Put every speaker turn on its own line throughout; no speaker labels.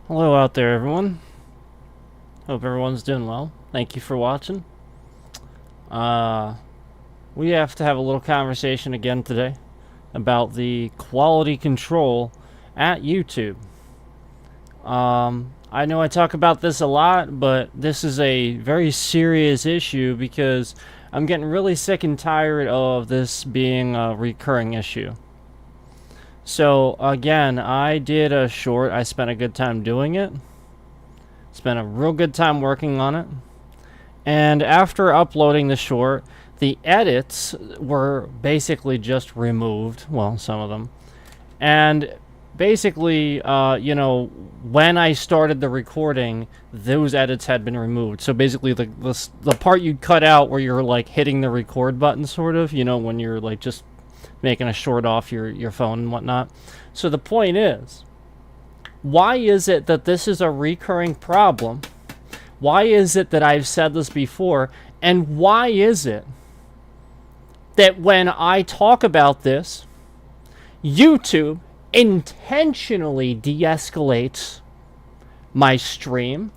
Hello out there, everyone. Hope everyone's doing well. Thank you for watching. Uh, we have to have a little conversation again today about the quality control at YouTube. I know I talk about this a lot, but this is a very serious issue because I'm getting really sick and tired of this being a recurring issue. So, again, I did a short. I spent a good time doing it. Spent a real good time working on it. And after uploading the short, the edits were basically just removed. Well, some of them. And basically, when I started the recording, those edits had been removed. So basically, the part you'd cut out where you're like hitting the record button, sort of, when you're like just making a short off your phone and whatnot. So the point is, why is it that this is a recurring problem? Why is it that I've said this before? And why is it that when I talk about this, YouTube intentionally de-escalates my stream,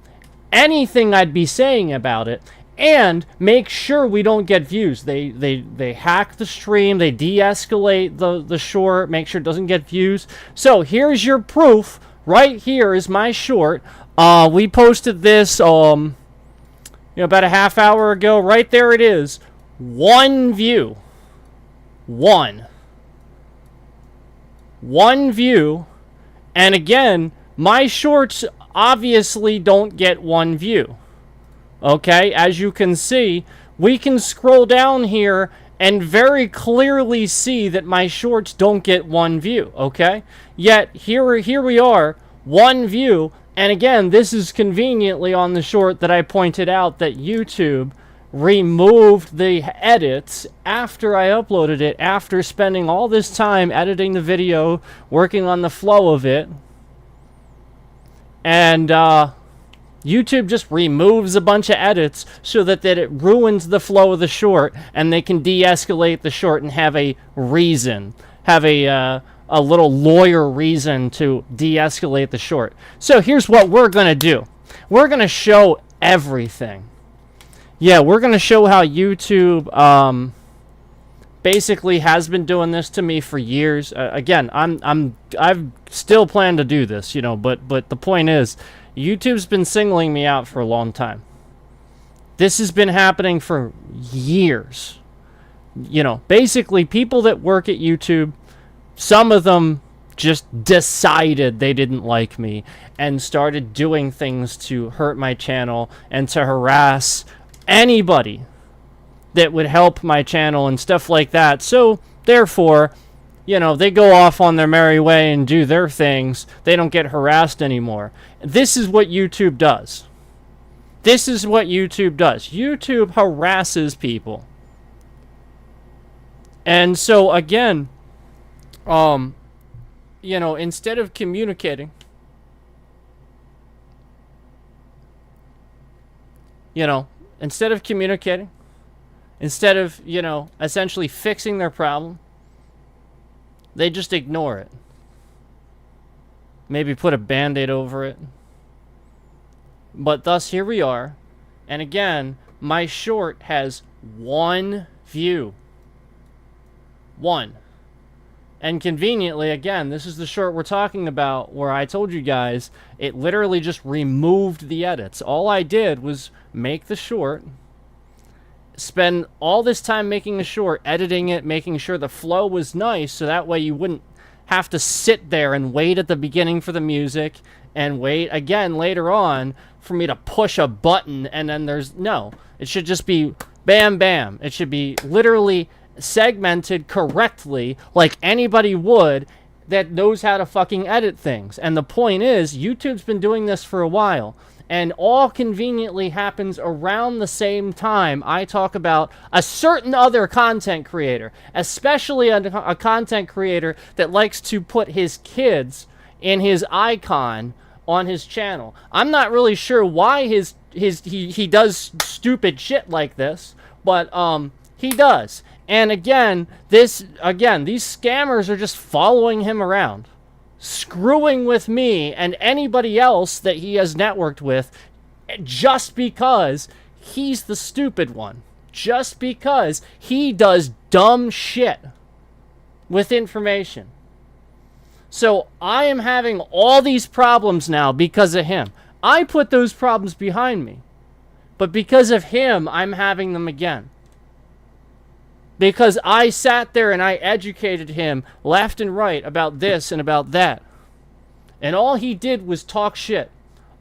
anything I'd be saying about it, and make sure we don't get views? They hack the stream, they de-escalate the short, make sure it doesn't get views. So here's your proof. Right here is my short. We posted this about a half hour ago. Right there it is. One view. One view. And again, my shorts obviously don't get one view. Okay, as you can see, we can scroll down here and very clearly see that my shorts don't get one view, okay? Yet, here we are, one view, and again, this is conveniently on the short that I pointed out that YouTube removed the edits after I uploaded it, after spending all this time editing the video, working on the flow of it, and, YouTube just removes a bunch of edits so that it ruins the flow of the short, and they can de-escalate the short and have a reason, have a little lawyer reason to de-escalate the short. So here's what we're going to do. We're going to show everything. Yeah, we're going to show how YouTube basically has been doing this to me for years. Again, I've still planned to do this, but the point is, YouTube's been singling me out for a long time. This has been happening for years. Basically, people that work at YouTube, some of them just decided they didn't like me and started doing things to hurt my channel and to harass anybody that would help my channel and stuff like that. So, therefore, they go off on their merry way and do their things. They don't get harassed anymore. This is what YouTube does. This is what YouTube does. YouTube harasses people. And so, again, instead of communicating, instead of, essentially fixing their problem, they just ignore it. Maybe put a band-aid over it. But thus, here we are. And again, my short has one view. One. And conveniently, again, this is the short we're talking about where I told you guys it literally just removed the edits. All I did was make the short, spend all this time making a short, editing it, making sure the flow was nice, so that way you wouldn't have to sit there and wait at the beginning for the music and wait again later on for me to push a button and then it should just be bam bam. It should be literally segmented correctly like anybody would that knows how to fucking edit things. And the point is, YouTube's been doing this for a while. And all conveniently happens around the same time I talk about a certain other content creator, especially a content creator that likes to put his kids in his icon on his channel. I'm not really sure why he does stupid shit like this, but he does. And again, these scammers are just following him around. screwing with me and anybody else that he has networked with just because he's the stupid one. Just because he does dumb shit with information. So I am having all these problems now because of him. I put those problems behind me. But because of him, I'm having them again. Because I sat there and I educated him left and right about this and about that. And all he did was talk shit.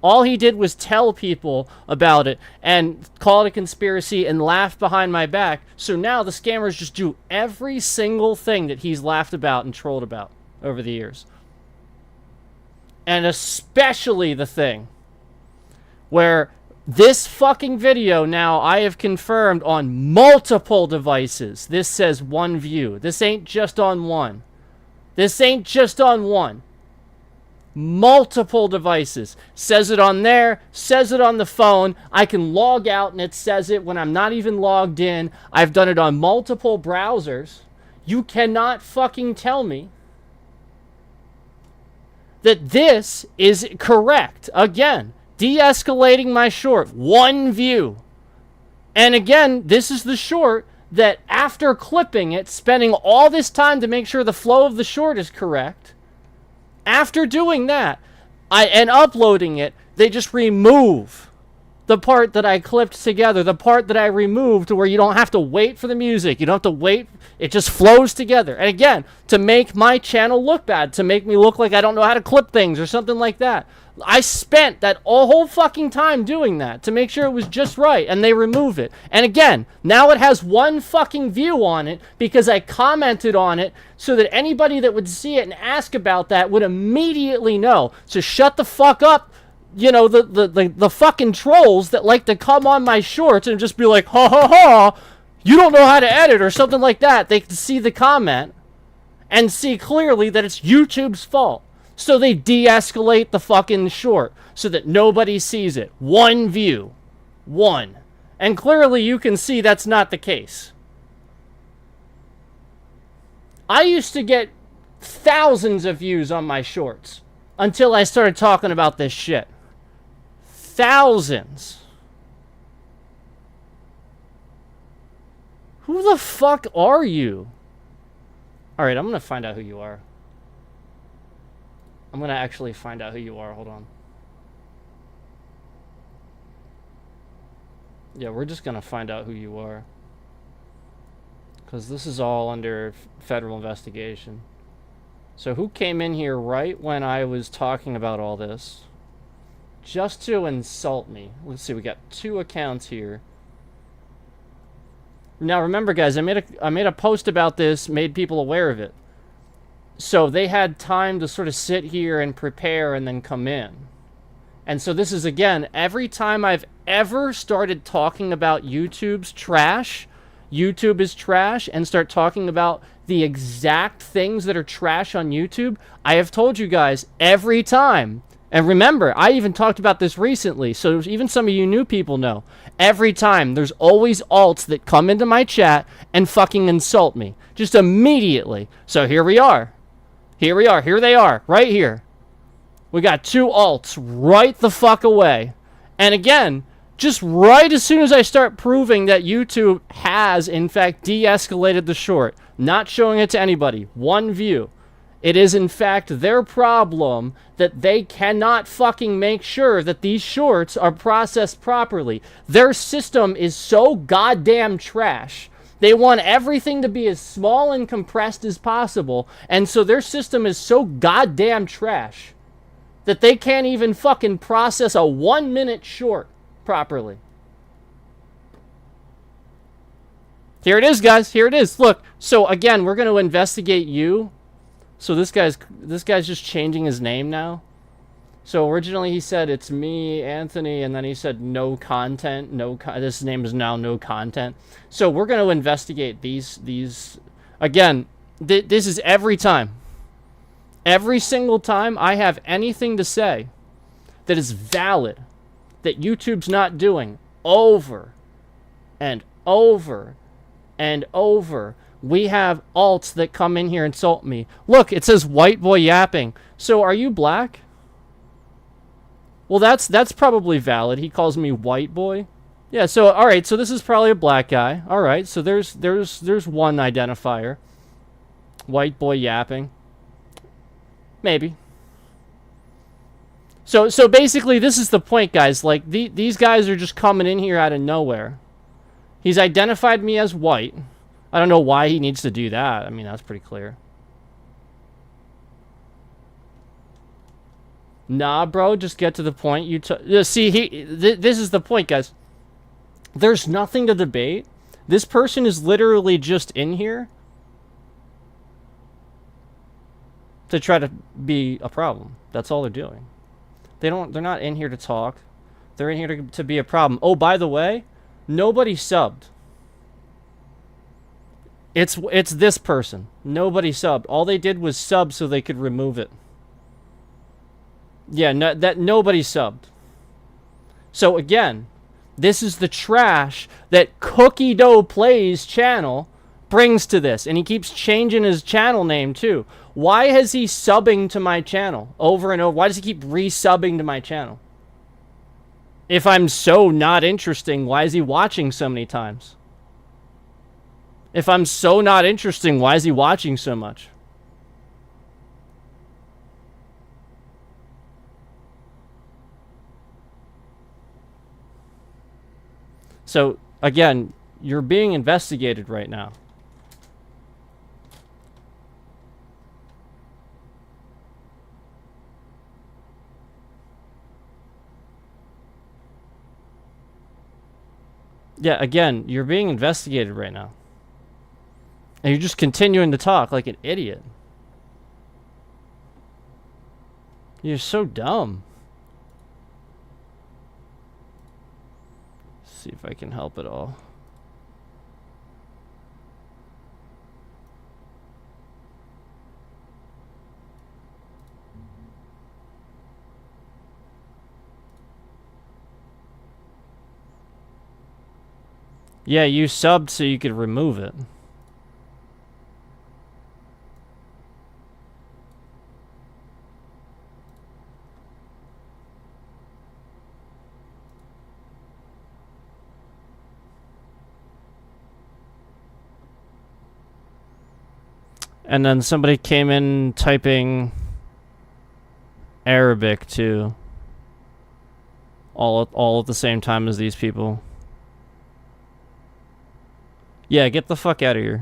All he did was tell people about it and call it a conspiracy and laugh behind my back. So now the scammers just do every single thing that he's laughed about and trolled about over the years. And especially the thing where this fucking video now I have confirmed on multiple devices. This says one view. This ain't just on one. This ain't just on one. Multiple devices. Says it on there, says it on the phone. I can log out and it says it when I'm not even logged in. I've done it on multiple browsers. You cannot fucking tell me that this is correct. Again, de-escalating my short. One view. And again, this is the short that after clipping it, spending all this time to make sure the flow of the short is correct, after doing that, and uploading it, they just remove the part that I clipped together, the part that I removed to where you don't have to wait for the music. You don't have to wait. It just flows together. And again, to make my channel look bad, to make me look like I don't know how to clip things or something like that. I spent that whole fucking time doing that to make sure it was just right, and they remove it. And again, now it has one fucking view on it because I commented on it so that anybody that would see it and ask about that would immediately know. So shut the fuck up, you know, the fucking trolls that like to come on my shorts and just be like, ha ha ha, you don't know how to edit or something like that. They can see the comment and see clearly that it's YouTube's fault. So they de-escalate the fucking short so that nobody sees it. One view. One. And clearly you can see that's not the case. I used to get thousands of views on my shorts until I started talking about this shit. Thousands. Who the fuck are you? Alright, I'm gonna find out who you are. I'm going to actually find out who you are. Hold on. Yeah, we're just going to find out who you are. Because this is all under federal investigation. So who came in here right when I was talking about all this? Just to insult me. Let's see, we got 2 accounts here. Now remember guys, I made a post about this, made people aware of it. So they had time to sort of sit here and prepare and then come in. And so this is, again, every time I've ever started talking about YouTube's trash, YouTube is trash, and start talking about the exact things that are trash on YouTube, I have told you guys every time. And remember, I even talked about this recently, so even some of you new people know. Every time, there's always alts that come into my chat and fucking insult me. Just immediately. So here we are. Here we are. Here they are. Right here. We got 2 alts right the fuck away. And again, just right as soon as I start proving that YouTube has, in fact, de-escalated the short, not showing it to anybody, one view, it is, in fact, their problem that they cannot fucking make sure that these shorts are processed properly. Their system is so goddamn trash. They want everything to be as small and compressed as possible, and so their system is so goddamn trash that they can't even fucking process a 1-minute short properly. Here it is, guys. Here it is. Look. So again, we're going to investigate you. So this guy's just changing his name now. So originally he said it's me, Anthony, and then he said no content. This name is now no content. So we're going to investigate these. Again, this is every time. Every single time I have anything to say that is valid, that YouTube's not doing, over and over and over, we have alts that come in here and insult me. Look, it says white boy yapping. So are you black? Well, that's probably valid. He calls me white boy. Yeah, so all right, so this is probably a black guy. All right, so there's one identifier. White boy yapping. Maybe. So basically this is the point, guys. Like these guys are just coming in here out of nowhere. He's identified me as white. I don't know why he needs to do that. I mean, that's pretty clear. Nah, bro, just get to the point. See, this is the point, guys. There's nothing to debate. This person is literally just in here to try to be a problem. That's all they're doing. They're not in here to talk. They're in here to be a problem. Oh, by the way, nobody subbed. It's this person. Nobody subbed. All they did was sub so they could remove it. Yeah, nobody subbed. So again, this is the trash that Cookie Dough Plays channel brings to this. And he keeps changing his channel name too. Why is he subbing to my channel over and over? Why does he keep resubbing to my channel? If I'm so not interesting, why is he watching so many times? If I'm so not interesting, why is he watching so much? So, again, you're being investigated right now. Yeah, again, you're being investigated right now. And you're just continuing to talk like an idiot. You're so dumb. See if I can help at all. Yeah, you subbed so you could remove it. And then somebody came in typing Arabic too. All at the same time as these people. Yeah, get the fuck out of here.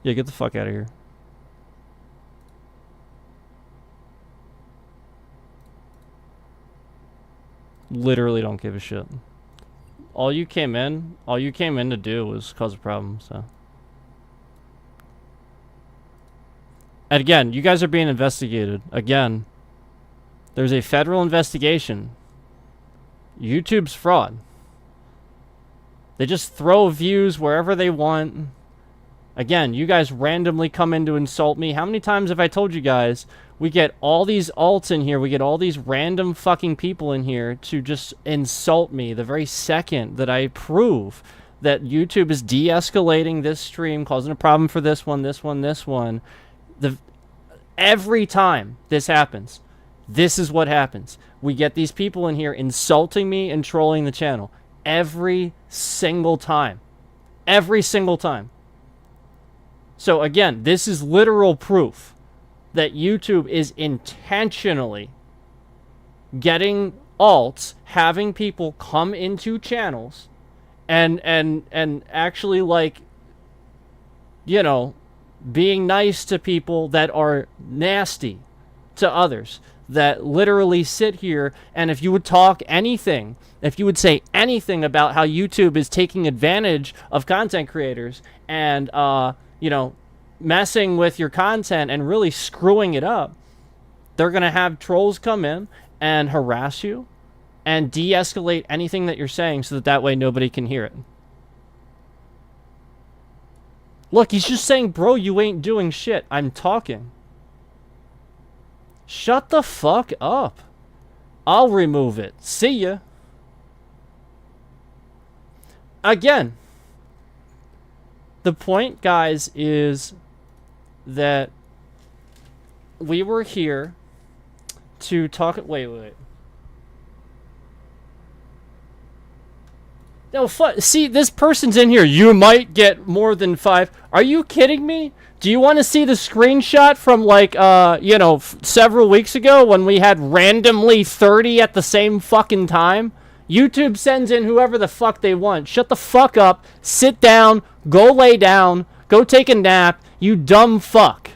Yeah, get the fuck out of here. Literally don't give a shit. All you came in to do was cause a problem, so. And again, you guys are being investigated. Again, there's a federal investigation. YouTube's fraud. They just throw views wherever they want. Again, you guys randomly come in to insult me. How many times have I told you guys, we get all these alts in here, we get all these random fucking people in here to just insult me the very second that I prove that YouTube is de-escalating this stream, causing a problem for this one, this one, this one. Every time this happens, this is what happens. We get these people in here insulting me and trolling the channel. Every single time. Every single time. So again, this is literal proof that YouTube is intentionally getting alts, having people come into channels and actually, like, you know, being nice to people that are nasty to others, that literally sit here, and if you would talk anything, if you would say anything about how YouTube is taking advantage of content creators and, you know, messing with your content and really screwing it up, they're going to have trolls come in and harass you and de-escalate anything that you're saying so that way nobody can hear it. Look, he's just saying, bro, you ain't doing shit. I'm talking. Shut the fuck up. I'll remove it. See ya. again, the point, guys, is that we were here to talk. Wait. No, see, this person's in here. You might get more than 5. Are you kidding me? Do you want to see the screenshot from, like, several weeks ago when we had randomly 30 at the same fucking time? YouTube sends in whoever the fuck they want. Shut the fuck up. Sit down. Go lay down. Go take a nap. You dumb fuck.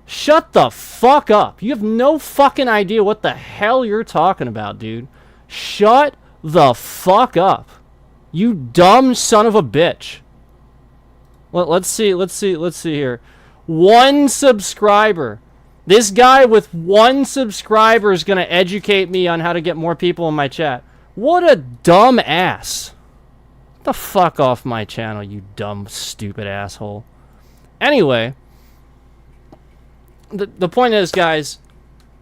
Shut the fuck up. You have no fucking idea what the hell you're talking about, dude. Shut the fuck up. You dumb son of a bitch. Let's see here. 1 subscriber. This guy with 1 subscriber is going to educate me on how to get more people in my chat. What a dumb ass. Get the fuck off my channel, you dumb, stupid asshole. Anyway, the point is, guys,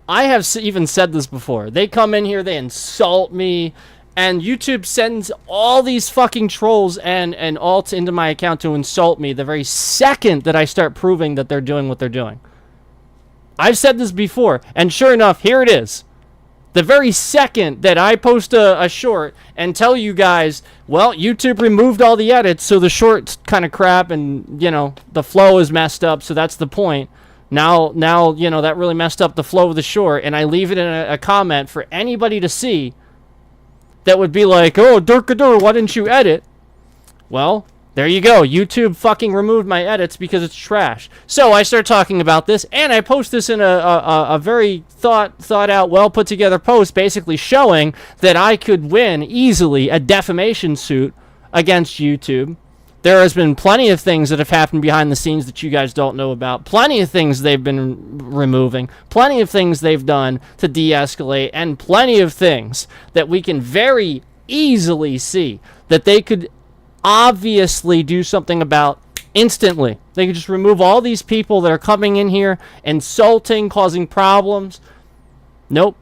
I have even said this before. They come in here, they insult me, and YouTube sends all these fucking trolls and alts into my account to insult me the very second that I start proving that they're doing what they're doing. I've said this before, and sure enough, here it is. The very second that I post a short and tell you guys, well, YouTube removed all the edits, so the short's kind of crap, and, the flow is messed up, so that's the point. Now, that really messed up the flow of the short, and I leave it in a comment for anybody to see that would be like, oh, Durkadur, why didn't you edit? Well, there you go. YouTube fucking removed my edits because it's trash. So I start talking about this, and I post this in a very thought out, well put together post, basically showing that I could win easily a defamation suit against YouTube. There has been plenty of things that have happened behind the scenes that you guys don't know about. Plenty of things they've been removing. Plenty of things they've done to de-escalate. And plenty of things that we can very easily see that they could obviously do something about instantly. They could just remove all these people that are coming in here, insulting, causing problems. Nope.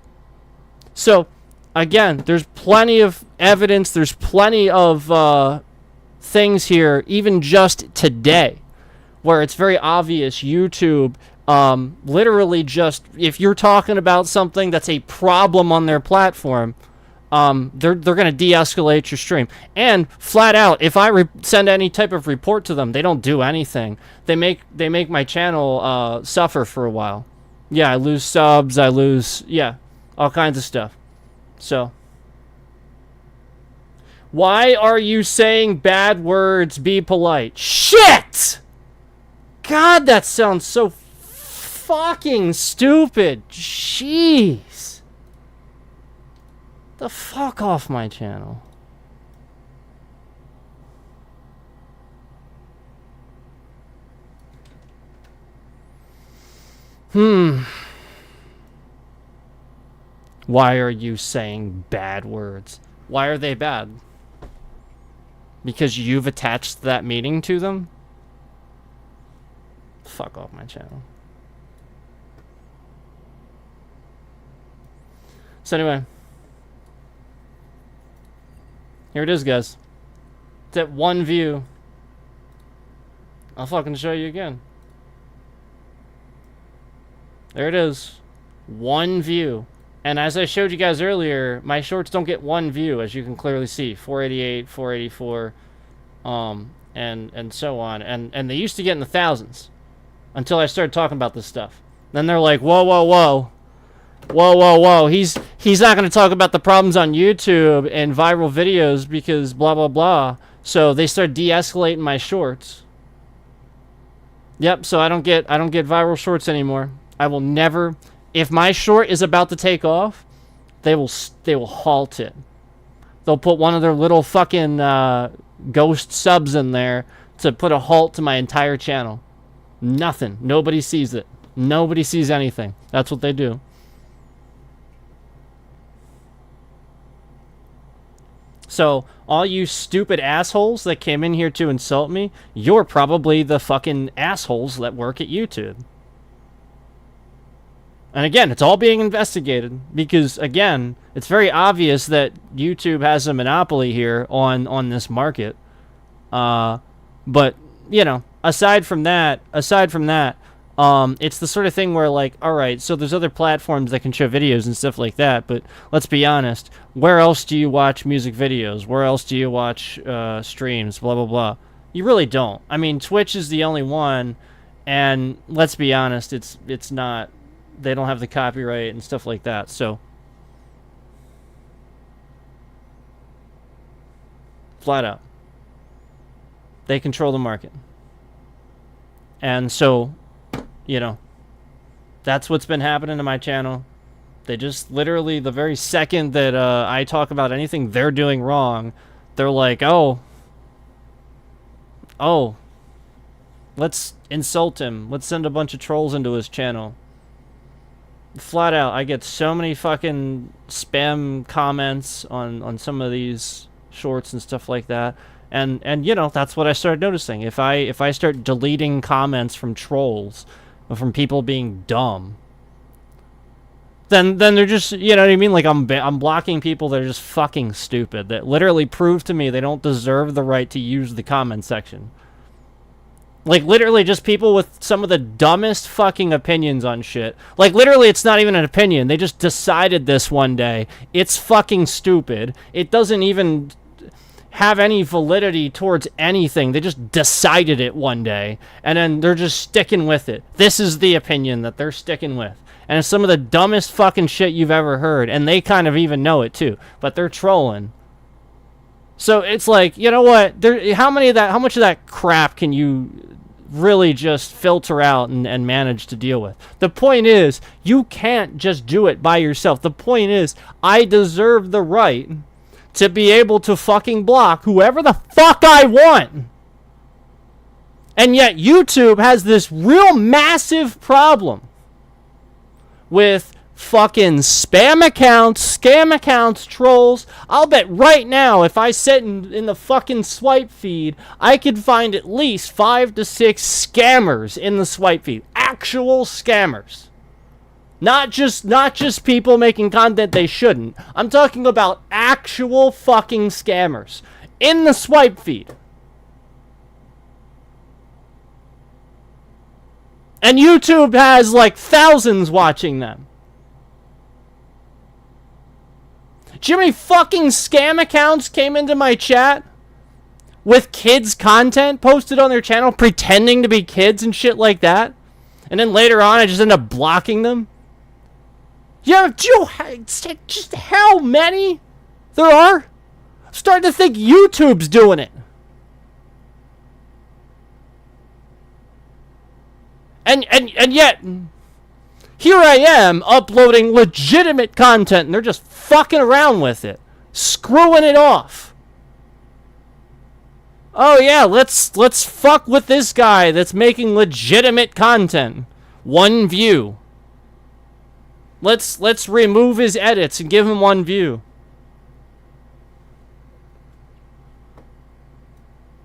So, again, there's plenty of evidence. There's plenty of things here, even just today, where it's very obvious YouTube literally just, if you're talking about something that's a problem on their platform, they're going to de-escalate your stream. And flat out, if I send any type of report to them, they don't do anything. They make my channel suffer for a while. Yeah, I lose subs, I lose, all kinds of stuff. So, why are you saying bad words? Be polite. Shit! God, that sounds so fucking stupid. Jeez. The fuck off my channel. Why are you saying bad words? Why are they bad? Because you've attached that meaning to them? Fuck off my channel. So anyway. Here it is, guys. It's at 1 view. I'll fucking show you again. There it is. 1 view. And as I showed you guys earlier, my shorts don't get 1 view, as you can clearly see. 488, 484, and so on. And they used to get in the thousands until I started talking about this stuff. Then they're like, whoa, whoa, whoa. Whoa, whoa, whoa. He's not going to talk about the problems on YouTube and viral videos because blah, blah, blah. So they start de-escalating my shorts. Yep, so I don't get viral shorts anymore. I will never... If my short is about to take off, they will halt it. They'll put one of their little fucking ghost subs in there to put a halt to my entire channel. Nothing. Nobody sees it. Nobody sees anything. That's what they do. So, all you stupid assholes that came in here to insult me, you're probably the fucking assholes that work at YouTube. And again, it's all being investigated because, again, it's very obvious that YouTube has a monopoly here on this market. But you know, aside from that, it's the sort of thing where, like, all right, so there's other platforms that can show videos and stuff like that, but let's be honest, where else do you watch music videos? Where else do you watch streams? Blah blah blah. You really don't. I mean, Twitch is the only one, and let's be honest, it's not. They don't have the copyright and stuff like that, so. Flat out. They control the market. And so, you know, that's what's been happening to my channel. They just literally, the very second that I talk about anything they're doing wrong, they're like, oh, let's insult him. Let's send a bunch of trolls into his channel. Flat out, I get so many fucking spam comments on some of these shorts and stuff like that. And you know, that's what I started noticing. If I start deleting comments from trolls or from people being dumb, then they're just, you know what I mean? Like, I'm blocking people that are just fucking stupid, that literally prove to me they don't deserve the right to use the comment section. Like, literally just people with some of the dumbest fucking opinions on shit. Like, literally, it's not even an opinion. They just decided this one day. It's fucking stupid. It doesn't even have any validity towards anything. They just decided it one day, and then they're just sticking with it. This is the opinion that they're sticking with. And it's some of the dumbest fucking shit you've ever heard, and they kind of even know it too. But they're trolling. So it's like, you know what? How much of that crap can you really just filter out and manage to deal with? The point is, you can't just do it by yourself. The point is, I deserve the right to be able to fucking block whoever the fuck I want. And yet YouTube has this real massive problem with fucking spam accounts, scam accounts, trolls. I'll bet right now, if I sit in the fucking swipe feed, I could find at least 5 to 6 scammers in the swipe feed. Actual scammers. Not just people making content they shouldn't. I'm talking about actual fucking scammers in the swipe feed. And YouTube has like thousands watching them. Do you know how many fucking scam accounts came into my chat with kids' content posted on their channel, pretending to be kids and shit like that? And then later on, I just end up blocking them? Yeah, do you know just how many there are? I'm starting to think YouTube's doing it. And yet, here I am uploading legitimate content, and they're just fucking around with it, screwing it off. Oh yeah, let's fuck with this guy that's making legitimate content. 1 view. Let's remove his edits and give him 1 view.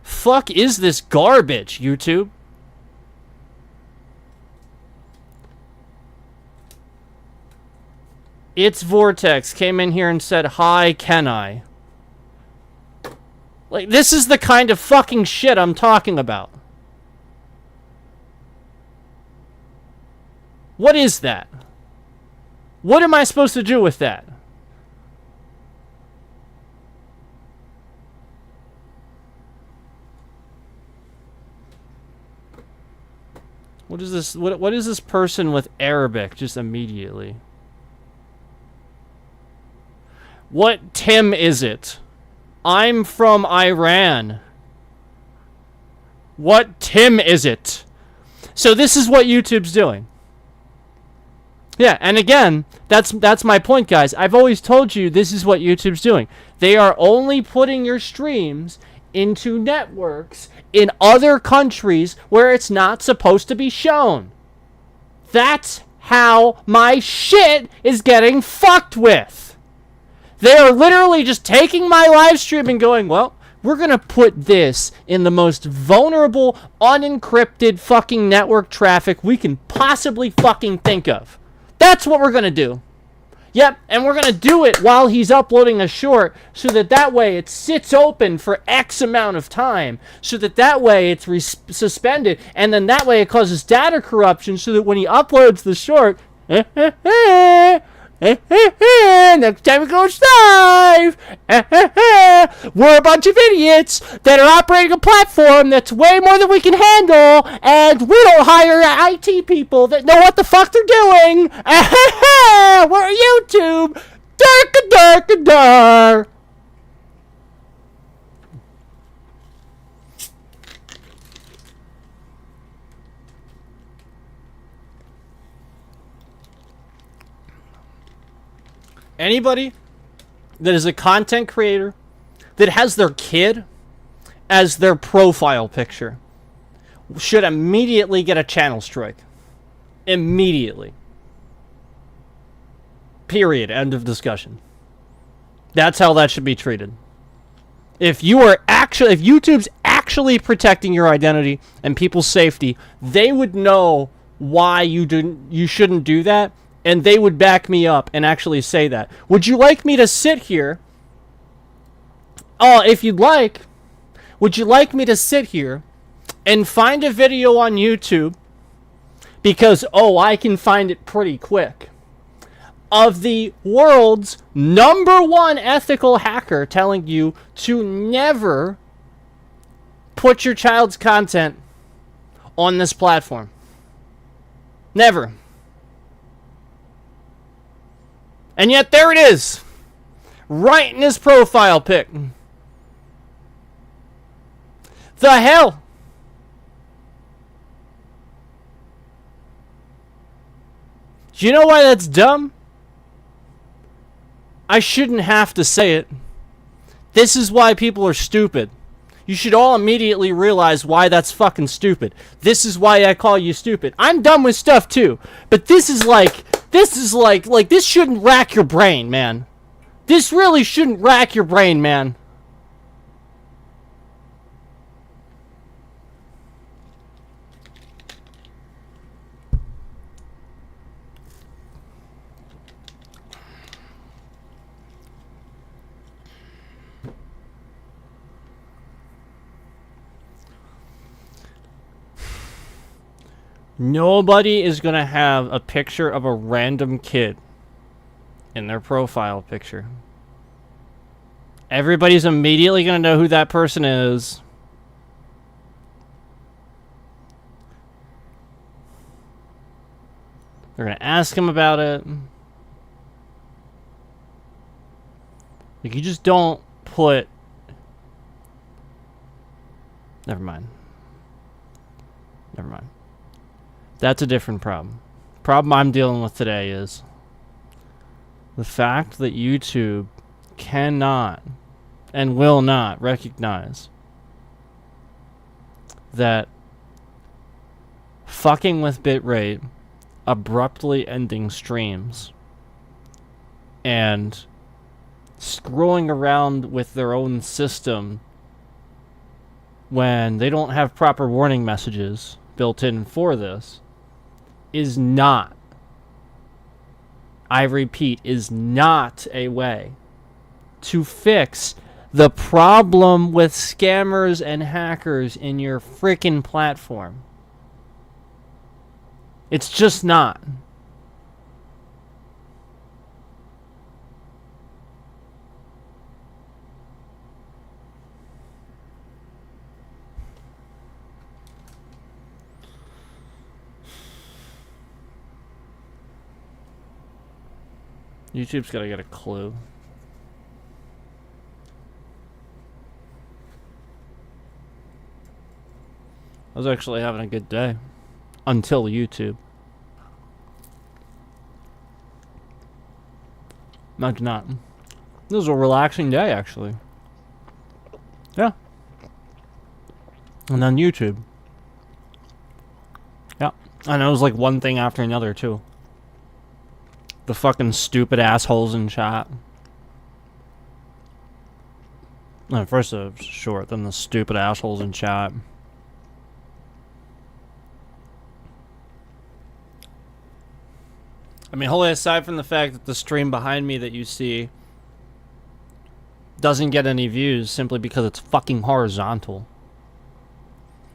Fuck is this garbage, YouTube? It's Vortex came in here and said, "Hi, can I?" Like, this is the kind of fucking shit I'm talking about. What is that? What am I supposed to do with that? What is this? What is this person with Arabic just immediately? What Tim is it? I'm from Iran. What Tim is it? So this is what YouTube's doing. Yeah, and again, that's my point, guys. I've always told you this is what YouTube's doing. They are only putting your streams into networks in other countries where it's not supposed to be shown. That's how my shit is getting fucked with. They are literally just taking my live stream and going, well, we're going to put this in the most vulnerable, unencrypted fucking network traffic we can possibly fucking think of. That's what we're going to do. Yep, and we're going to do it while he's uploading a short so that way it sits open for X amount of time, so that way it's suspended, and then that way it causes data corruption so that when he uploads the short, next time it goes live, we're a bunch of idiots that are operating a platform that's way more than we can handle, and we don't hire IT people that know what the fuck they're doing. We're YouTube. Dark. Anybody that is a content creator that has their kid as their profile picture should immediately get a channel strike. Immediately. Period. End of discussion. That's how that should be treated. If YouTube's actually protecting your identity and people's safety, they would know why you shouldn't do that. And they would back me up and actually say that. Would you like me to sit here? Oh, if you'd like, would you like me to sit here and find a video on YouTube? Because, I can find it pretty quick. Of the world's #1 ethical hacker telling you to never put your child's content on this platform. Never. And yet there it is, right in his profile pic. The hell? Do you know why that's dumb? I shouldn't have to say it. This is why people are stupid. You should all immediately realize why that's fucking stupid. This is why I call you stupid. I'm dumb with stuff too, but this is like this shouldn't rack your brain, man. This really shouldn't rack your brain, man. Nobody is going to have a picture of a random kid in their profile picture. Everybody's immediately going to know who that person is. They're going to ask him about it. Like, you just don't put... Never mind. That's a different problem. Problem I'm dealing with today is the fact that YouTube cannot and will not recognize that fucking with bitrate, abruptly ending streams, and screwing around with their own system when they don't have proper warning messages built in for this is not, I repeat, is not a way to fix the problem with scammers and hackers in your frickin' platform. It's just not. YouTube's gotta get a clue. I was actually having a good day. Until YouTube. Imagine that. This was a relaxing day, actually. Yeah. And then YouTube. Yeah. And it was like one thing after another, too. The fucking stupid assholes in chat. No, first it was short, then the stupid assholes in chat. I mean, wholly aside from the fact that the stream behind me that you see doesn't get any views simply because it's fucking horizontal.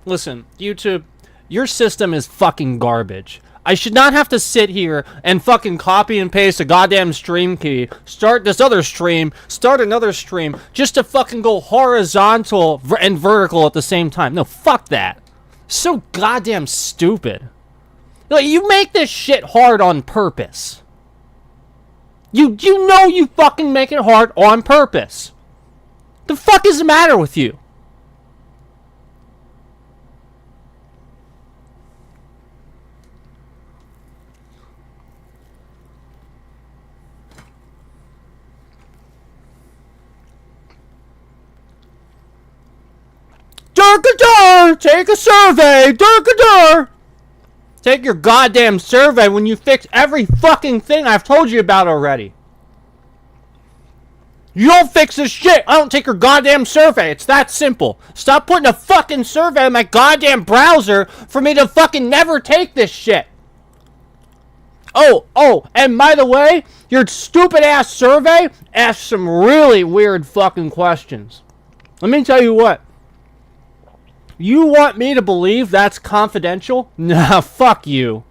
Listen, YouTube, your system is fucking garbage. I should not have to sit here and fucking copy and paste a goddamn stream key, start this other stream, start another stream, just to fucking go horizontal and vertical at the same time. No, fuck that. So goddamn stupid. Like, you make this shit hard on purpose. You know you fucking make it hard on purpose. The fuck is the matter with you? Durkadar! Take a survey! Durkadar! Take your goddamn survey when you fix every fucking thing I've told you about already. You don't fix this shit, I don't take your goddamn survey. It's that simple. Stop putting a fucking survey in my goddamn browser for me to fucking never take this shit. Oh, and by the way, your stupid ass survey asks some really weird fucking questions. Let me tell you what. You want me to believe that's confidential? Nah, fuck you.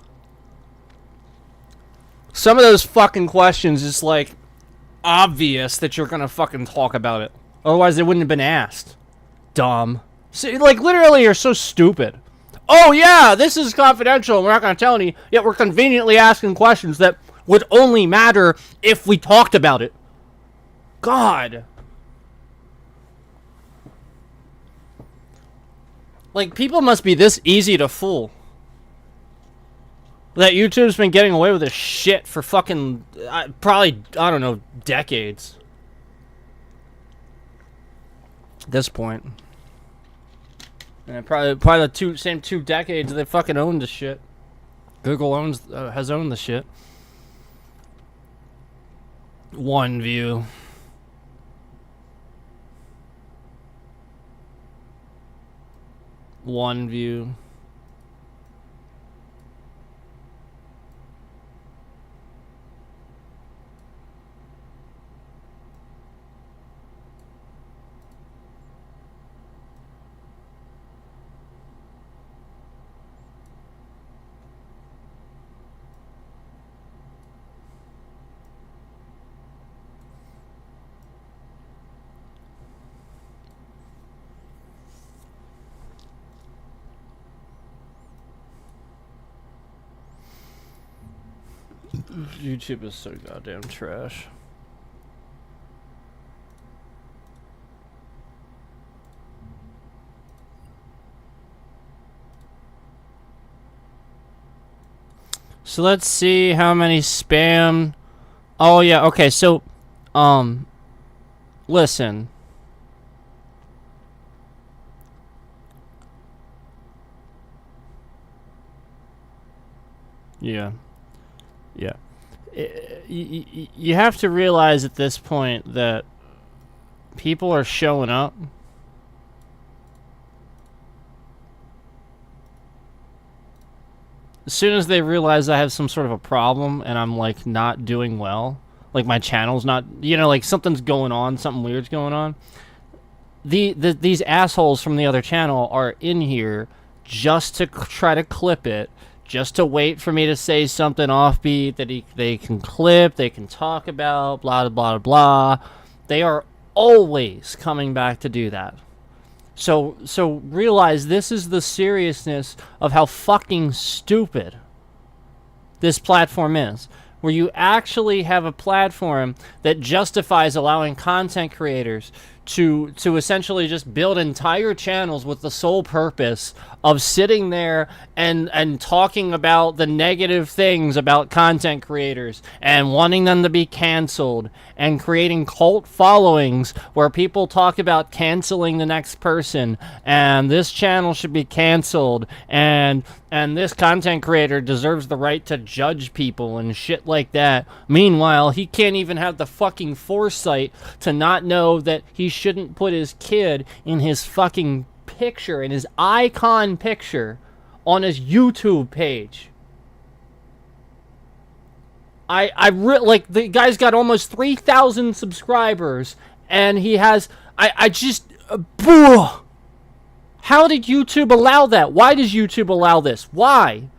Some of those fucking questions is like obvious that you're gonna fucking talk about it. Otherwise they wouldn't have been asked. Dumb. See, like literally you're so stupid. Oh yeah, this is confidential and we're not gonna tell any, yet we're conveniently asking questions that would only matter if we talked about it. God. Like, people must be this easy to fool. That YouTube's been getting away with this shit for fucking, probably, I don't know, decades. At this point. And probably the same two decades they fucking owned the shit. Google has owned the shit. One view. One view. YouTube is so goddamn trash. So let's see how many spam. Oh yeah, okay, so listen. Yeah. Yeah. You have to realize at this point that people are showing up. As soon as they realize I have some sort of a problem and I'm like not doing well, like my channel's not, you know, like something's going on, something weird's going on. These assholes from the other channel are in here just to try to clip it. Just to wait for me to say something offbeat that they can clip, they can talk about, blah, blah, blah. They are always coming back to do that. So realize this is the seriousness of how fucking stupid this platform is. Where you actually have a platform that justifies allowing content creators to essentially just build entire channels with the sole purpose of sitting there and talking about the negative things about content creators and wanting them to be canceled and creating cult followings where people talk about canceling the next person and this channel should be canceled and this content creator deserves the right to judge people and shit like that. Meanwhile, he can't even have the fucking foresight to not know that he shouldn't put his kid in his fucking picture, in his icon picture on his YouTube page. Like, the guy's got almost 3,000 subscribers, and he has, I just, how did YouTube allow that? Why does YouTube allow this? Why?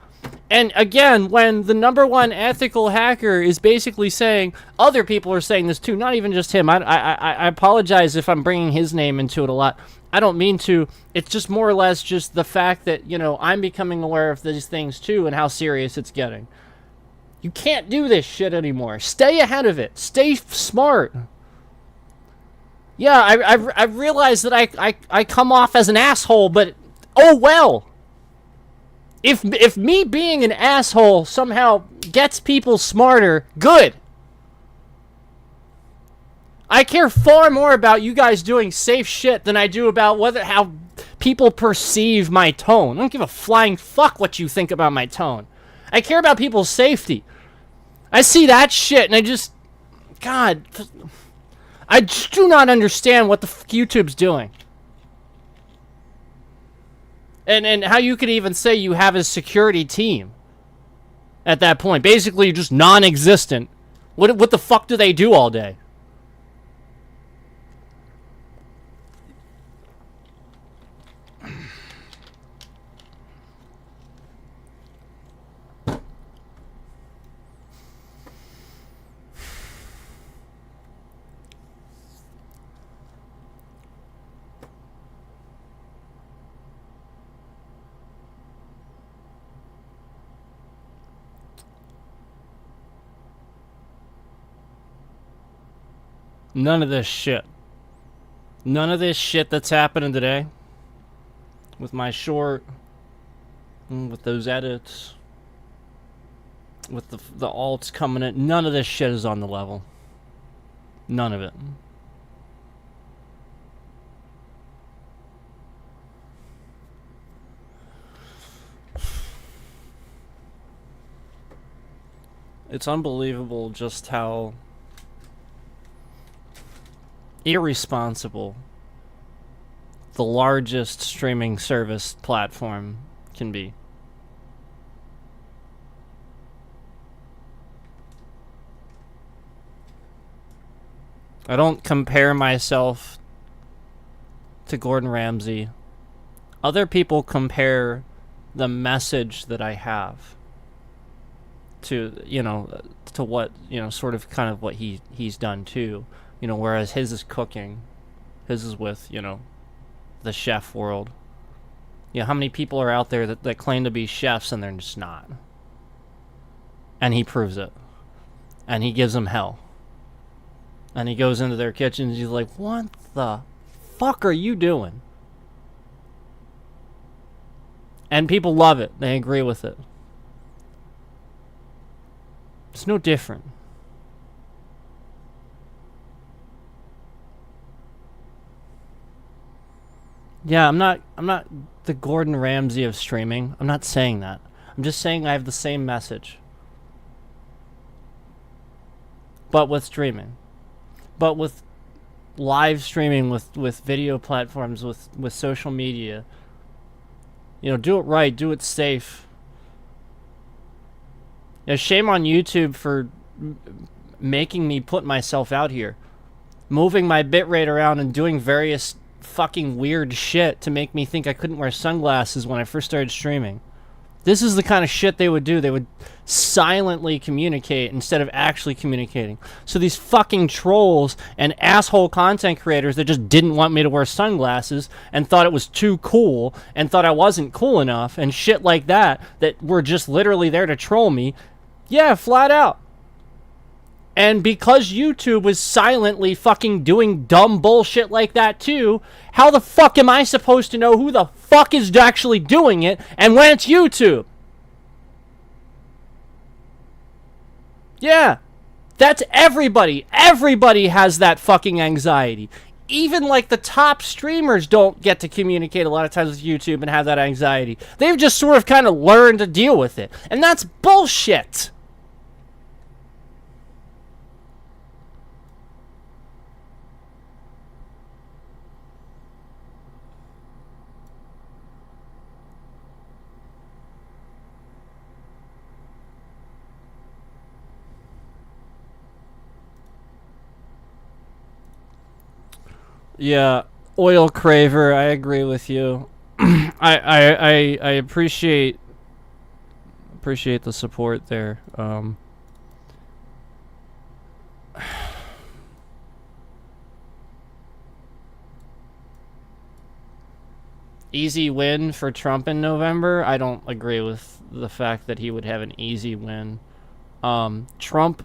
And again, when the #1 ethical hacker is basically saying, other people are saying this too, not even just him. I apologize if I'm bringing his name into it a lot. I don't mean to. It's just more or less just the fact that, you know, I'm becoming aware of these things too and how serious it's getting. You can't do this shit anymore. Stay ahead of it. Stay smart. Yeah, I realize that I come off as an asshole, but oh well. If me being an asshole somehow gets people smarter, good. I care far more about you guys doing safe shit than I do about how people perceive my tone. I don't give a flying fuck what you think about my tone. I care about people's safety. I see that shit and I just, God, I just do not understand what the fuck YouTube's doing. And how you could even say you have a security team at that point. Basically, just non-existent. What the fuck do they do all day? None of this shit. None of this shit that's happening today. With my short. With those edits. With the alts coming in. None of this shit is on the level. None of it. It's unbelievable just how irresponsible the largest streaming service platform can be. I don't compare myself to Gordon Ramsay. Other people compare the message that I have to, you know, to what, you know, sort of kind of what he's done too. You know, whereas his is cooking. His is with, you know, the chef world. You know, how many people are out there that claim to be chefs and they're just not? And he proves it. And he gives them hell. And he goes into their kitchens and he's like, what the fuck are you doing? And people love it. They agree with it. It's no different. Yeah, I'm not the Gordon Ramsay of streaming. I'm not saying that. I'm just saying I have the same message. But with streaming. But with live streaming, with video platforms, with social media. You know, do it right, do it safe. You know, shame on YouTube for making me put myself out here. Moving my bitrate around and doing various fucking weird shit to make me think I couldn't wear sunglasses when I first started streaming. This is the kind of shit they would do. They would silently communicate instead of actually communicating. So these fucking trolls and asshole content creators that just didn't want me to wear sunglasses and thought it was too cool and thought I wasn't cool enough and shit like that were just literally there to troll me. Yeah, flat out. And because YouTube was silently fucking doing dumb bullshit like that too, how the fuck am I supposed to know who the fuck is actually doing it and when it's YouTube? Yeah, that's everybody. Everybody has that fucking anxiety. Even like the top streamers don't get to communicate a lot of times with YouTube and have that anxiety. They've just sort of kind of learned to deal with it. And that's bullshit. Yeah, oil craver, I agree with you. I appreciate the support there. Easy win for Trump in November. I don't agree with the fact that he would have an easy win. Trump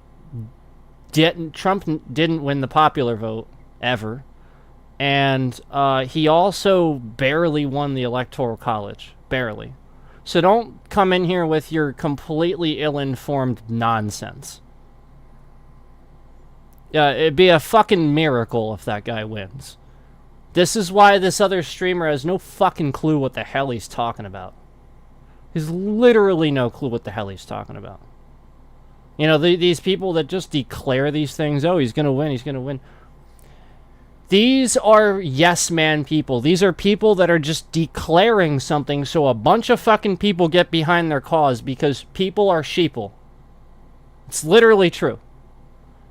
didn't win the popular vote ever, and he also barely won the Electoral College, barely. So don't come in here with your completely ill-informed nonsense. Yeah, it'd be a fucking miracle if that guy wins. This is why this other streamer has no fucking clue what the hell he's talking about. He's literally no clue what the hell he's talking about. You know, these people that just declare these things, oh, he's going to win, he's going to win. These are yes man people. These are people that are just declaring something so a bunch of fucking people get behind their cause because people are sheeple. It's literally true.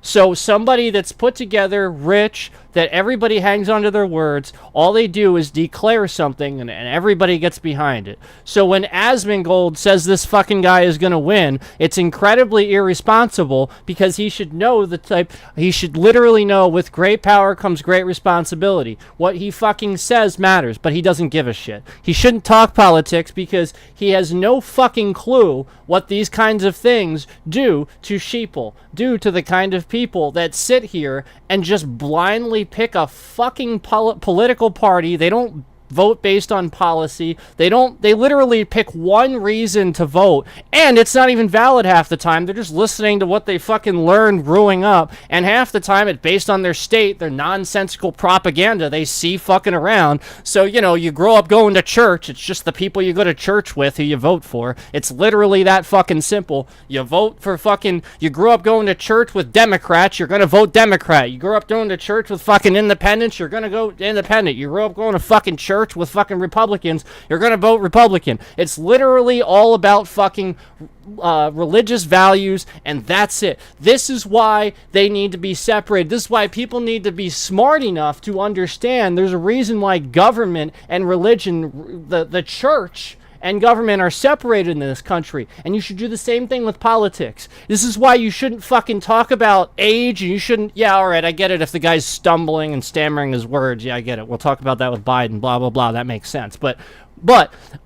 So somebody that's put together, rich, that everybody hangs onto their words, all they do is declare something and everybody gets behind it. So when Asmongold says this fucking guy is going to win, it's incredibly irresponsible because he should know he should literally know with great power comes great responsibility. What he fucking says matters, but he doesn't give a shit. He shouldn't talk politics because he has no fucking clue what these kinds of things do to sheeple, do to the kind of people that sit here and just blindly pick a fucking political party. They don't vote based on policy. They literally pick one reason to vote, and it's not even valid half the time. They're just listening to what they fucking learned growing up, and half the time it's based on their state, their nonsensical propaganda they see fucking around. So, you know, you grow up going to church, it's just the people you go to church with who you vote for. It's literally that fucking simple. You grew up going to church with Democrats, you're gonna vote Democrat. You grew up going to church with fucking independents, you're gonna go independent. You grew up going to fucking church with fucking Republicans, you're gonna vote Republican. It's literally all about fucking religious values, and that's it. This is why they need to be separated. This is why people need to be smart enough to understand there's a reason why government and religion, the church and government are separated in this country, and you should do the same thing with politics. This is why you shouldn't fucking talk about age, and you shouldn't, yeah, alright, I get it if the guy's stumbling and stammering his words, yeah, I get it, we'll talk about that with Biden, blah, blah, blah, that makes sense, but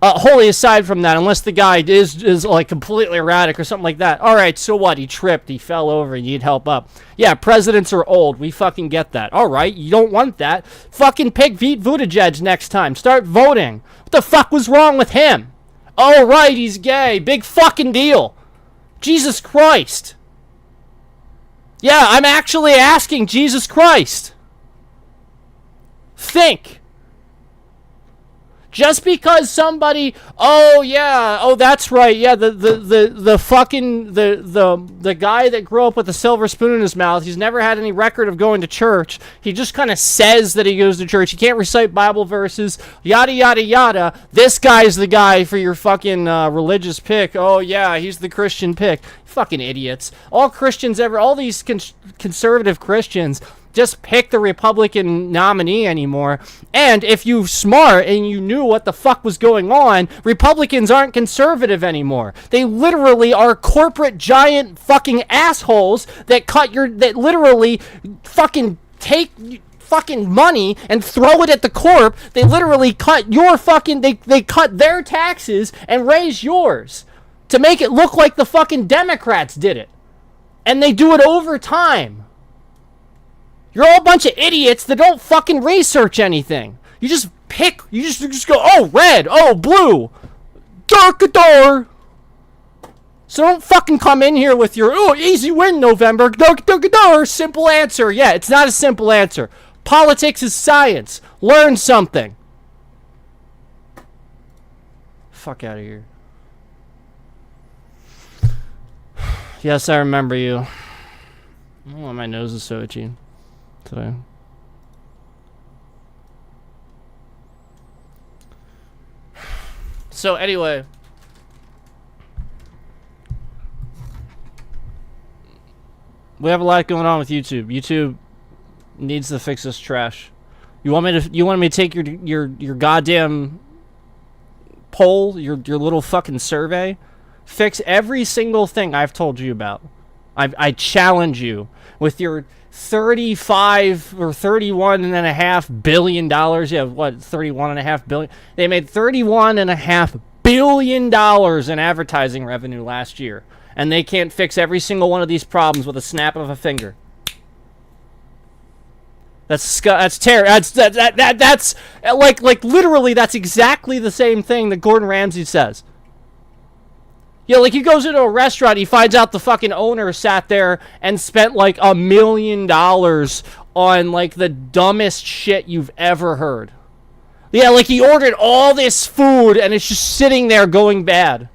wholly aside from that, unless the guy is like completely erratic or something like that, alright, so what, he tripped, he fell over, you need help up. Yeah, presidents are old, we fucking get that. Alright, you don't want that, fucking pick Pete Buttigieg next time, start voting. What the fuck was wrong with him? Oh, right, he's gay. Big fucking deal. Jesus Christ. Yeah, I'm actually asking Jesus Christ. Think. Just because somebody, oh yeah, oh that's right, yeah, the fucking the guy that grew up with a silver spoon in his mouth, he's never had any record of going to church. He just kind of says that he goes to church. He can't recite Bible verses, yada yada yada. This guy's the guy for your fucking religious pick. Oh yeah, he's the Christian pick. Fucking idiots. All these conservative Christians just pick the Republican nominee anymore. And if you're smart and you knew what the fuck was going on, Republicans aren't conservative anymore. They literally are corporate giant fucking assholes that literally fucking take fucking money and throw it at the corp. They literally cut your fucking, they cut their taxes and raise yours to make it look like the fucking Democrats did it. And they do it over time. You're all a bunch of idiots that don't fucking research anything. You just pick, you just go, oh, red, oh, blue, dark-a-dar. So don't fucking come in here with your, oh, easy win, November, dark-a-dar, simple answer. Yeah, it's not a simple answer. Politics is science. Learn something. Fuck out of here. Yes, I remember you. Oh, my nose is so itchy today. So anyway, we have a lot going on with YouTube. YouTube needs to fix this trash. You want me to take your goddamn poll, your little fucking survey? Fix every single thing I've told you about. I challenge you with your 35 or 31.5 billion dollars. Yeah, what, 31.5 billion? They made 31.5 billion dollars in advertising revenue last year, and they can't fix every single one of these problems with a snap of a finger. That's terrible. That's like literally that's exactly the same thing that Gordon Ramsay says. Yeah, like he goes into a restaurant, he finds out the fucking owner sat there and spent like $1 million on like the dumbest shit you've ever heard. Yeah, like he ordered all this food and it's just sitting there going bad.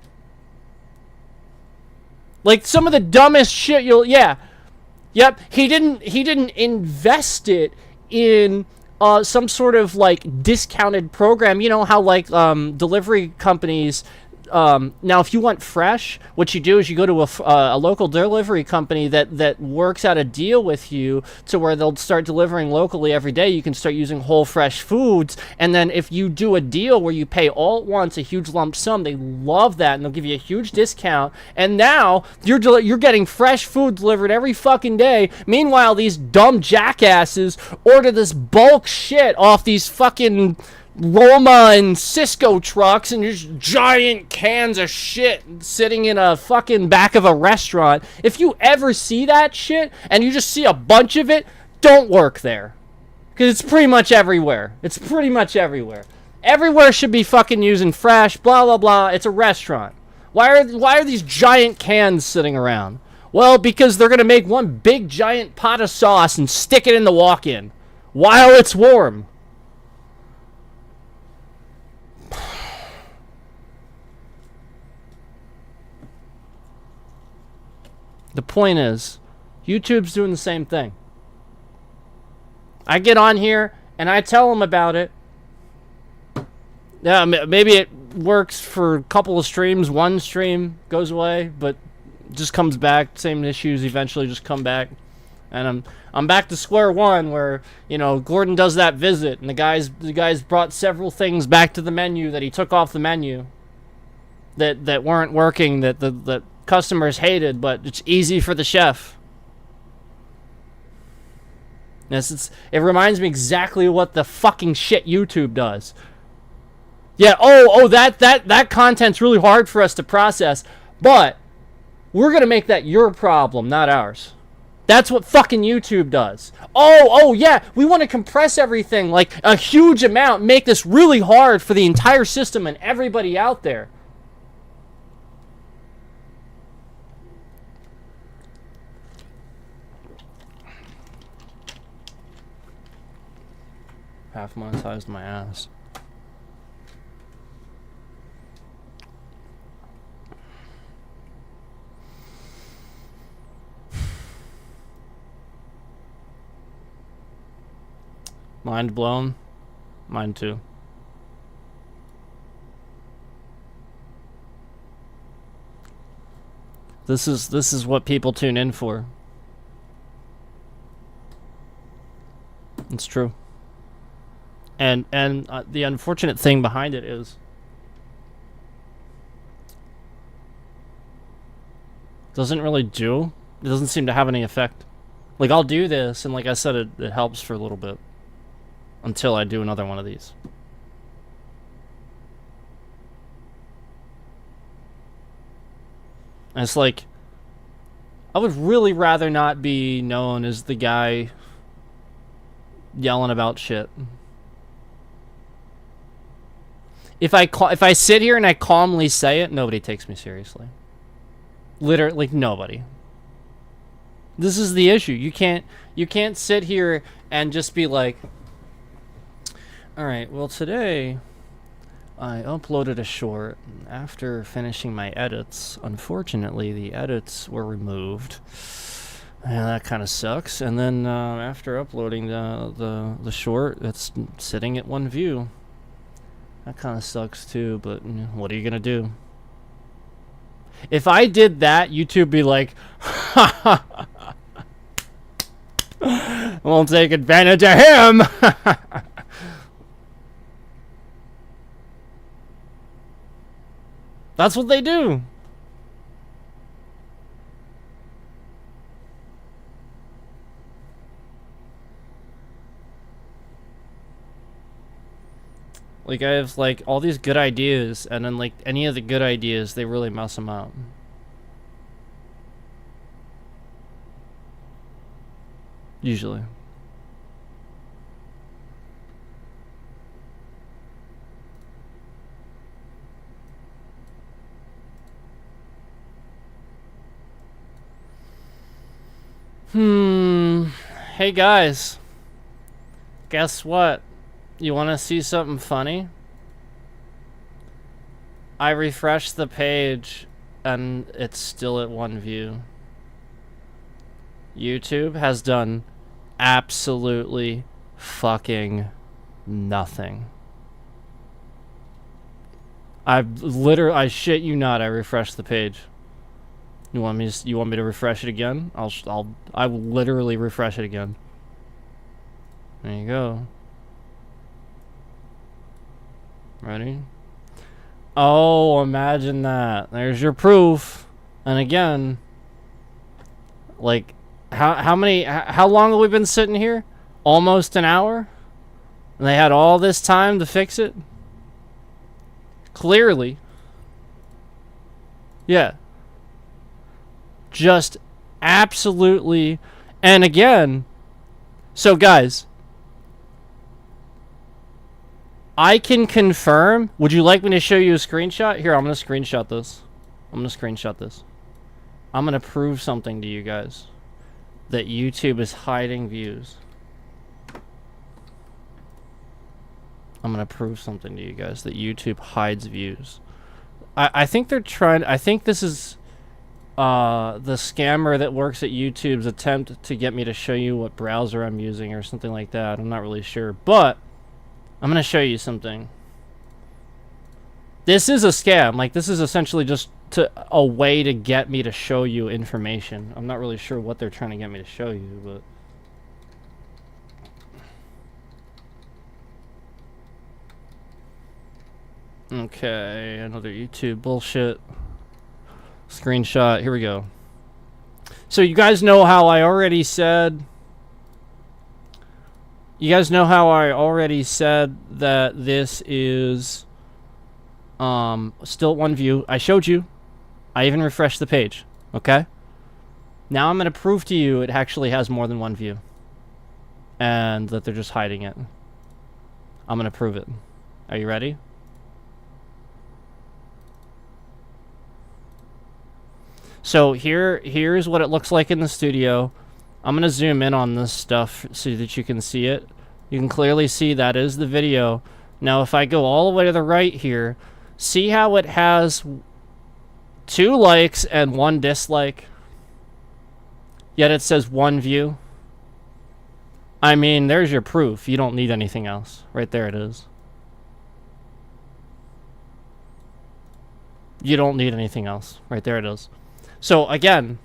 Like some of the dumbest shit Yep, he didn't invest it in some sort of like discounted program. You know how like delivery companies. Now, if you want fresh, what you do is you go to a local delivery company that works out a deal with you to where they'll start delivering locally every day. You can start using whole fresh foods, and then if you do a deal where you pay all at once a huge lump sum, they love that, and they'll give you a huge discount. And now you're getting fresh food delivered every fucking day. Meanwhile, these dumb jackasses order this bulk shit off these fucking Roma and Cisco trucks and just giant cans of shit sitting in a fucking back of a restaurant. If you ever see that shit and you just see a bunch of it, don't work there. Because it's pretty much everywhere. Everywhere should be fucking using fresh, blah, blah, blah. It's a restaurant. Why are these giant cans sitting around? Well, because they're going to make one big giant pot of sauce and stick it in the walk-in while it's warm. The point is, YouTube's doing the same thing. I get on here and I tell them about it. Yeah, maybe it works for a couple of streams. One stream goes away, but just comes back. Same issues eventually just come back. And I'm back to square one where, you know, Gordon does that visit and the guys brought several things back to the menu that he took off the menu that weren't working, that customers hated, but it's easy for the chef. Yes, it reminds me exactly what the fucking shit YouTube does. Yeah, that content's really hard for us to process, but we're gonna make that your problem, not ours. That's what fucking YouTube does. Oh yeah, we want to compress everything like a huge amount, make this really hard for the entire system and everybody out there. Half monetized my ass. Mind blown? Mine too. This is what people tune in for. It's true. And the unfortunate thing behind it is it doesn't seem to have any effect. Like, I'll do this, and like I said, it helps for a little bit. Until I do another one of these. And it's like, I would really rather not be known as the guy yelling about shit. If I sit here and I calmly say it, nobody takes me seriously. Literally nobody. This is the issue. You can't sit here and just be like, all right, well, today I uploaded a short. After finishing my edits, unfortunately, the edits were removed. Yeah, that kind of sucks. And then after uploading the short, it's sitting at one view. That kind of sucks too, but what are you going to do? If I did that, YouTube would be like, we'll take advantage of him. That's what they do. Like, I have, like, all these good ideas, and then, like, any of the good ideas, they really mess them up. Usually. Hey guys. Guess what? You want to see something funny? I refreshed the page and it's still at 1 view. YouTube has done absolutely fucking nothing. I shit you not, I refreshed the page. You want me to refresh it again? I will literally refresh it again. There you go. Ready? Oh, imagine that. There's your proof. And again, like, how long have we been sitting here? Almost an hour? And they had all this time to fix it? Clearly. Yeah. Just absolutely. And again, so guys, I can confirm. Would you like me to show you a screenshot? Here, I'm going to screenshot this. I'm going to prove something to you guys. That YouTube is hiding views. I'm going to prove something to you guys. That YouTube hides views. I think they're trying. I think this is the scammer that works at YouTube's attempt to get me to show you what browser I'm using or something like that. I'm not really sure. But I'm going to show you something. This is a scam. Like, this is essentially just a way to get me to show you information. I'm not really sure what they're trying to get me to show you, but... Okay, another YouTube bullshit. Screenshot. Here we go. So you guys know how I already said... You guys know how I already said that this is still 1 view. I showed you. I even refreshed the page. Okay? Now I'm going to prove to you it actually has more than 1 view. And that they're just hiding it. I'm going to prove it. Are you ready? So here's what it looks like in the studio. I'm going to zoom in on this stuff so that you can see it. You can clearly see that is the video. Now, if I go all the way to the right here, see how it has 2 likes and 1 dislike? Yet it says 1 view. I mean, there's your proof. You don't need anything else. Right there it is. You don't need anything else. Right there it is. So, again...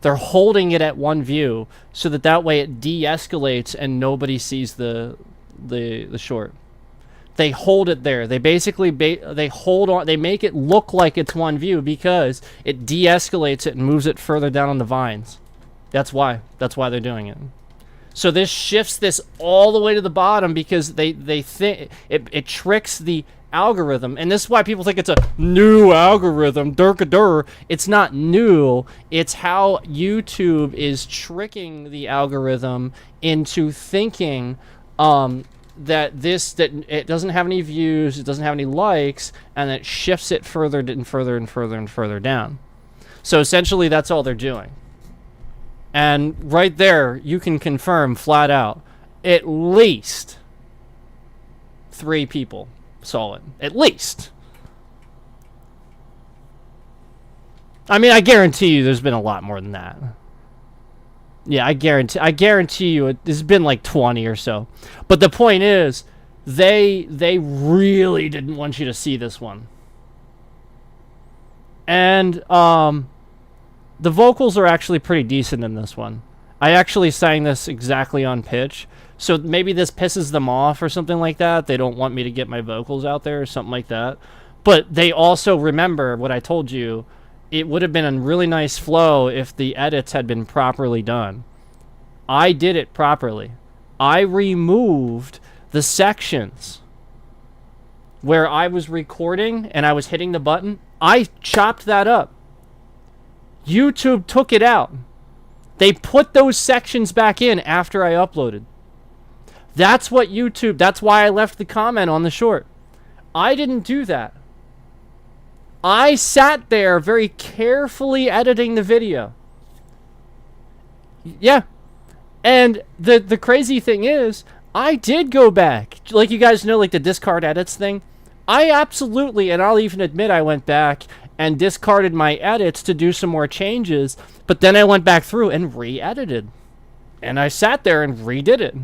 They're holding it at 1 view so that way it de-escalates and nobody sees the short. They hold it there. They basically they hold on. They make it look like it's 1 view because it de-escalates it and moves it further down on the vines. That's why. That's why they're doing it. So this shifts this all the way to the bottom because they think it tricks the algorithm, and this is why people think it's a new algorithm. Durkadur. It's not new. It's how YouTube is tricking the algorithm into thinking that it doesn't have any views, it doesn't have any likes, and it shifts it further and further and further and further down. So essentially, that's all they're doing. And right there, you can confirm flat out, at least 3 people saw it. At least. I mean, I guarantee you there's been a lot more than that. Yeah, I guarantee you there's been like 20 or so. But the point is, they really didn't want you to see this one. And the vocals are actually pretty decent in this one. I actually sang this exactly on pitch. So maybe this pisses them off or something like that. They don't want me to get my vocals out there or something like that. But they also remember what I told you. It would have been a really nice flow if the edits had been properly done. I did it properly. I removed the sections where I was recording and I was hitting the button. I chopped that up. YouTube took it out. They put those sections back in after I uploaded. That's what YouTube, that's why I left the comment on the short. I didn't do that. I sat there very carefully editing the video. Yeah. And the crazy thing is, I did go back. Like you guys know, like the discard edits thing. I absolutely, and I'll even admit I went back and discarded my edits to do some more changes. But then I went back through and re-edited. And I sat there and redid it.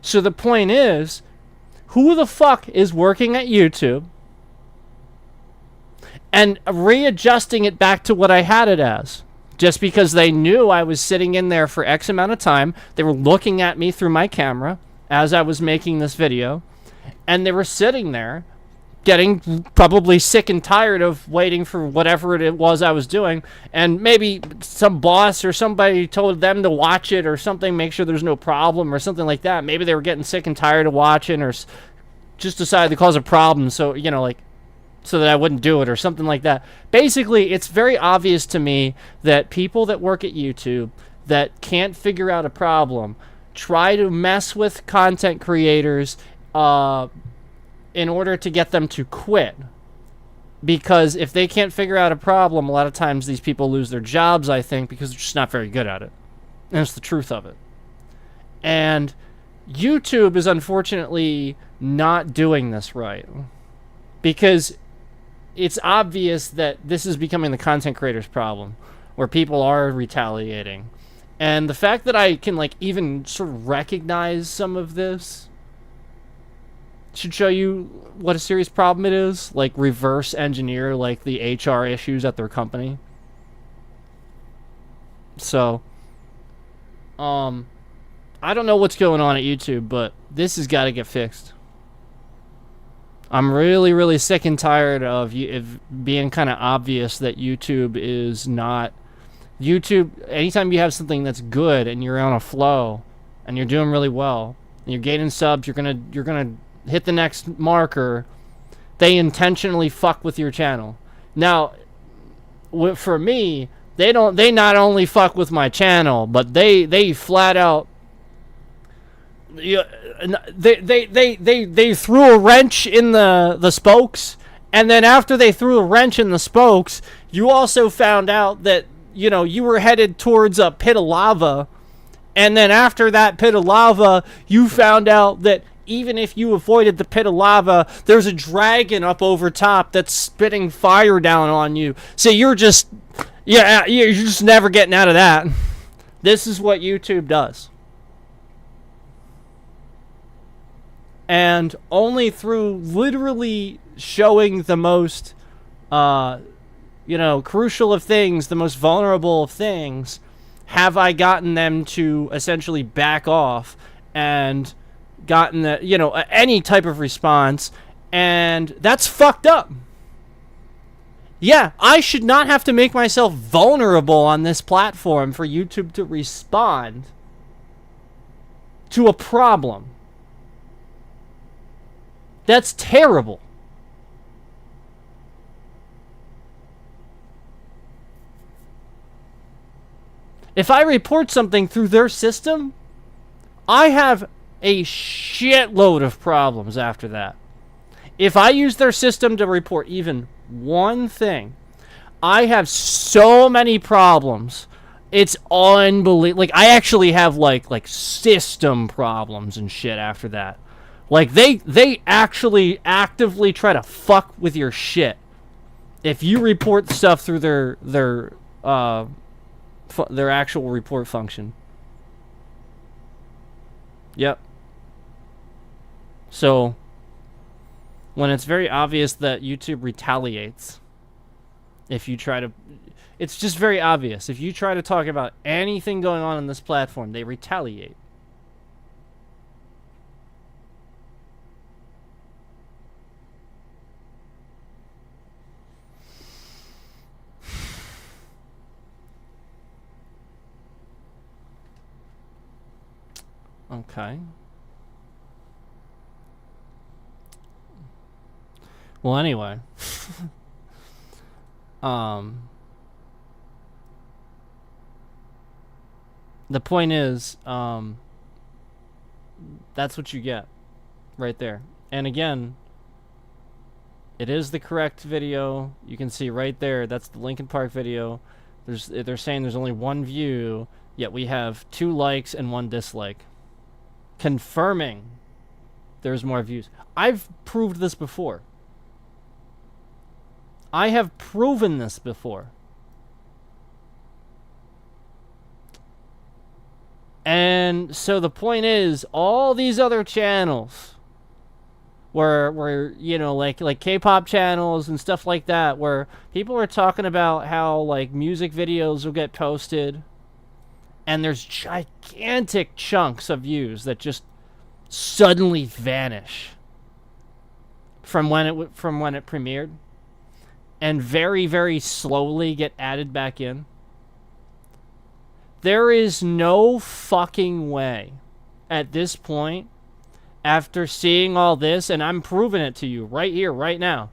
So the point is, who the fuck is working at YouTube and readjusting it back to what I had it as? Just because they knew I was sitting in there for X amount of time. They were looking at me through my camera as I was making this video. And they were sitting there getting probably sick and tired of waiting for whatever it was I was doing. And maybe some boss or somebody told them to watch it or something, make sure there's no problem or something like that. Maybe they were getting sick and tired of watching or just decided to cause a problem. So, you know, like, so that I wouldn't do it or something like that. Basically, it's very obvious to me that people that work at YouTube that can't figure out a problem try to mess with content creators in order to get them to quit. Because if they can't figure out a problem, a lot of times these people lose their jobs, I think, because they're just not very good at it. And it's the truth of it. And YouTube is unfortunately not doing this right. Because it's obvious that this is becoming the content creator's problem, where people are retaliating. And the fact that I can, like, even sort of recognize some of this should show you what a serious problem it is. Like, reverse engineer, like, the HR issues at their company. So, I don't know what's going on at YouTube, but this has got to get fixed. I'm really, really sick and tired of it being kind of obvious that YouTube is not... YouTube, anytime you have something that's good and you're on a flow and you're doing really well and you're gaining subs, you're gonna hit the next marker, they intentionally fuck with your channel. Now, for me, they not only fuck with my channel, but they flat out... They threw a wrench in the spokes, and then after they threw a wrench in the spokes, you also found out that, you know, you were headed towards a pit of lava, and then after that pit of lava, you found out that even if you avoided the pit of lava, there's a dragon up over top that's spitting fire down on you. So you're just never getting out of that. This is what YouTube does. And only through literally showing the most, crucial of things, the most vulnerable of things, have I gotten them to essentially back off and gotten any type of response. And that's fucked up. Yeah, I should not have to make myself vulnerable on this platform for YouTube to respond to a problem. That's terrible. If I report something through their system, I have a shitload of problems after that. If I use their system to report even one thing, I have so many problems. It's unbelievable. Like, I actually have like system problems and shit after that. Like, they actually actively try to fuck with your shit if you report stuff through their actual report function. Yep. So, when it's very obvious that YouTube retaliates, if you try to... It's just very obvious. If you try to talk about anything going on this platform, they retaliate. Okay. Well, anyway. The point is, that's what you get right there. And again, it is the correct video. You can see right there, that's the Linkin Park video. They're saying there's only one view, yet we have 2 likes and 1 dislike. Confirming there's more views. I've proved this before. I have proven this before. And so the point is, all these other channels where you know, like K-pop channels and stuff like that, where people are talking about how like music videos will get posted and there's gigantic chunks of views that just suddenly vanish from when it premiered and very, very slowly get added back in. There is no fucking way at this point, after seeing all this, and I'm proving it to you right here, right now,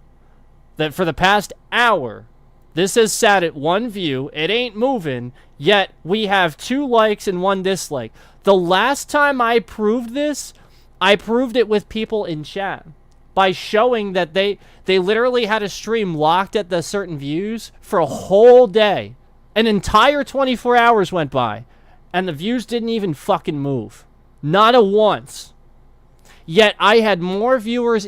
that for the past hour, this has sat at 1 view, it ain't moving, yet we have 2 likes and 1 dislike. The last time I proved this, I proved it with people in chat by showing that they literally had a stream locked at the certain views for a whole day. An entire 24 hours went by, and the views didn't even fucking move. Not a once. Yet I had more viewers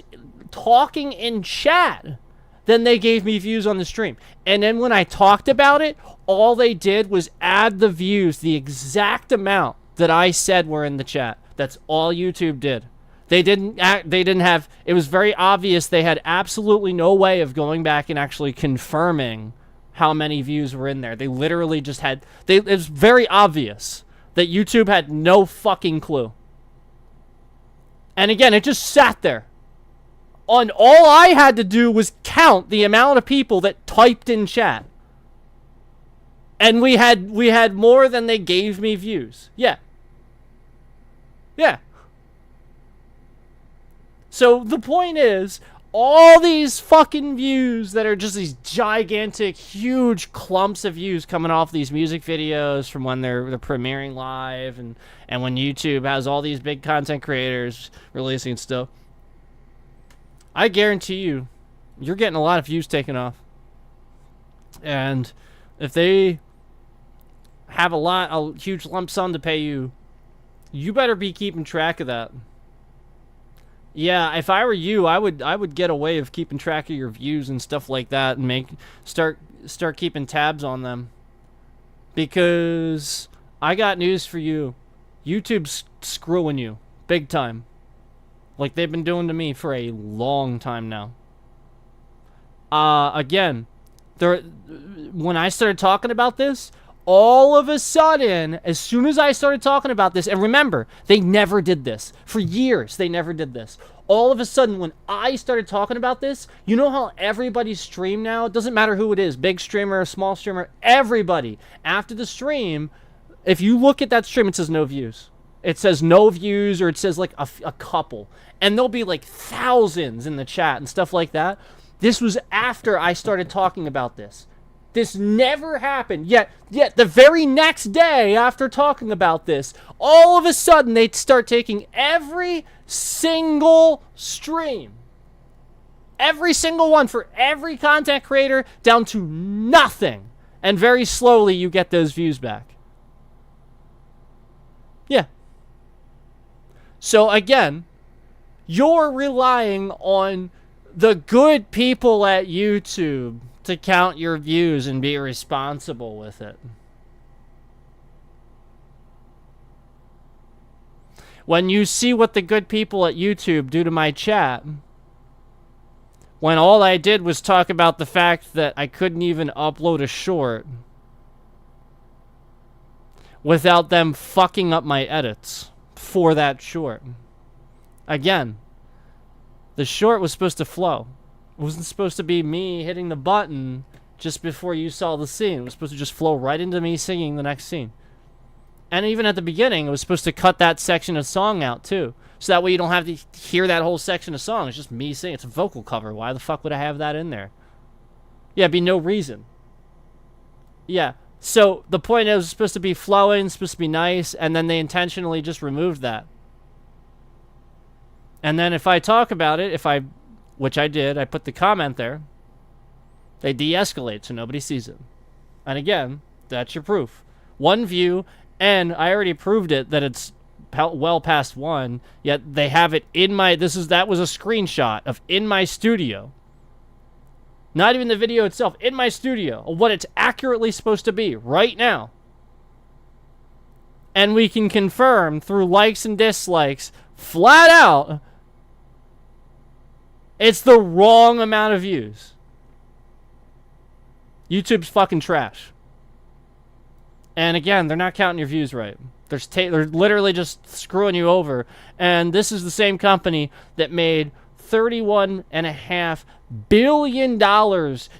talking in chat than they gave me views on the stream. And then when I talked about it, all they did was add the views, the exact amount that I said were in the chat. That's all YouTube did. They didn't have, it was very obvious they had absolutely no way of going back and actually confirming how many views were in there. They literally just had, it was very obvious that YouTube had no fucking clue. And again, it just sat there. And all I had to do was count the amount of people that typed in chat. And we had more than they gave me views. Yeah. Yeah. So the point is, all these fucking views that are just these gigantic, huge clumps of views coming off these music videos from when they're premiering live and when YouTube has all these big content creators releasing stuff. I guarantee you, you're getting a lot of views taken off. And if they have a huge lump sum to pay you, you better be keeping track of that. Yeah, if I were you, I would get a way of keeping track of your views and stuff like that, and start keeping tabs on them. Because I got news for you. YouTube's screwing you big time. Like they've been doing to me for a long time now. Again, when I started talking about this, all of a sudden, as soon as I started talking about this, and remember, they never did this. For years, they never did this. All of a sudden, when I started talking about this, you know how everybody's stream now, it doesn't matter who it is, big streamer, small streamer, everybody, after the stream, if you look at that stream, it says no views. It says no views, or it says like a couple. And there'll be like thousands in the chat and stuff like that. This was after I started talking about this. This never happened. Yet the very next day after talking about this, all of a sudden they'd start taking every single stream, every single one for every content creator down to nothing. And very slowly you get those views back. Yeah. So again, you're relying on the good people at YouTube to count your views and be responsible with it. When you see what the good people at YouTube do to my chat, when all I did was talk about the fact that I couldn't even upload a short without them fucking up my edits for that short. Again, the short was supposed to flow. It wasn't supposed to be me hitting the button just before you saw the scene. It was supposed to just flow right into me singing the next scene. And even at the beginning, it was supposed to cut that section of song out, too. So that way you don't have to hear that whole section of song. It's just me singing. It's a vocal cover. Why the fuck would I have that in there? Yeah, it'd be no reason. Yeah. So the point is, it's supposed to be flowing, it's supposed to be nice, and then they intentionally just removed that. And then if I talk about it, which I did, I put the comment there, they de-escalate so nobody sees it. And again, that's your proof. 1 view, and I already proved it that it's well past 1, yet they have it in my, that was a screenshot of in my studio. Not even the video itself, in my studio, of what it's accurately supposed to be right now. And we can confirm through likes and dislikes, flat out, it's the wrong amount of views. YouTube's fucking trash. And again, they're not counting your views right. They're literally just screwing you over. And this is the same company that made $31.5 billion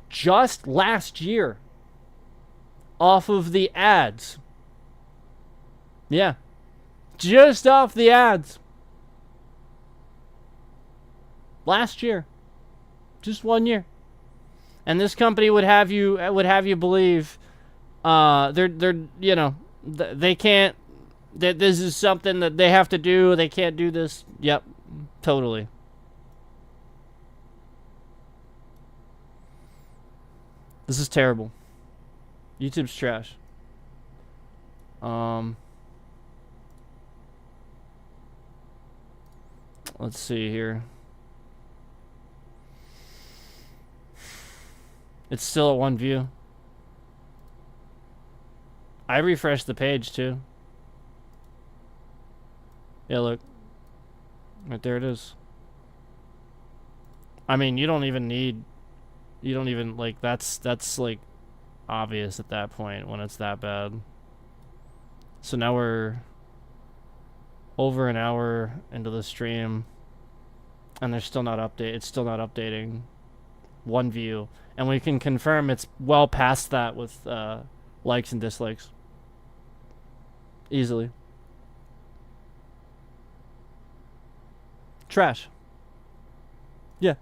just last year off of the ads. Yeah. Just off the ads. Last year. Just 1 year. And this company would have you believe they can't, that this is something that they have to do, they can't do this. Yep, totally. This is terrible. YouTube's trash. Let's see here. It's still at 1 view. I refreshed the page too. Yeah, look. Right there it is. I mean, you don't even like, that's like obvious at that point when it's that bad. So now we're over an hour into the stream and they're still not it's still not updating. 1 view. And we can confirm it's well past that with likes and dislikes. Easily. Trash. Yeah.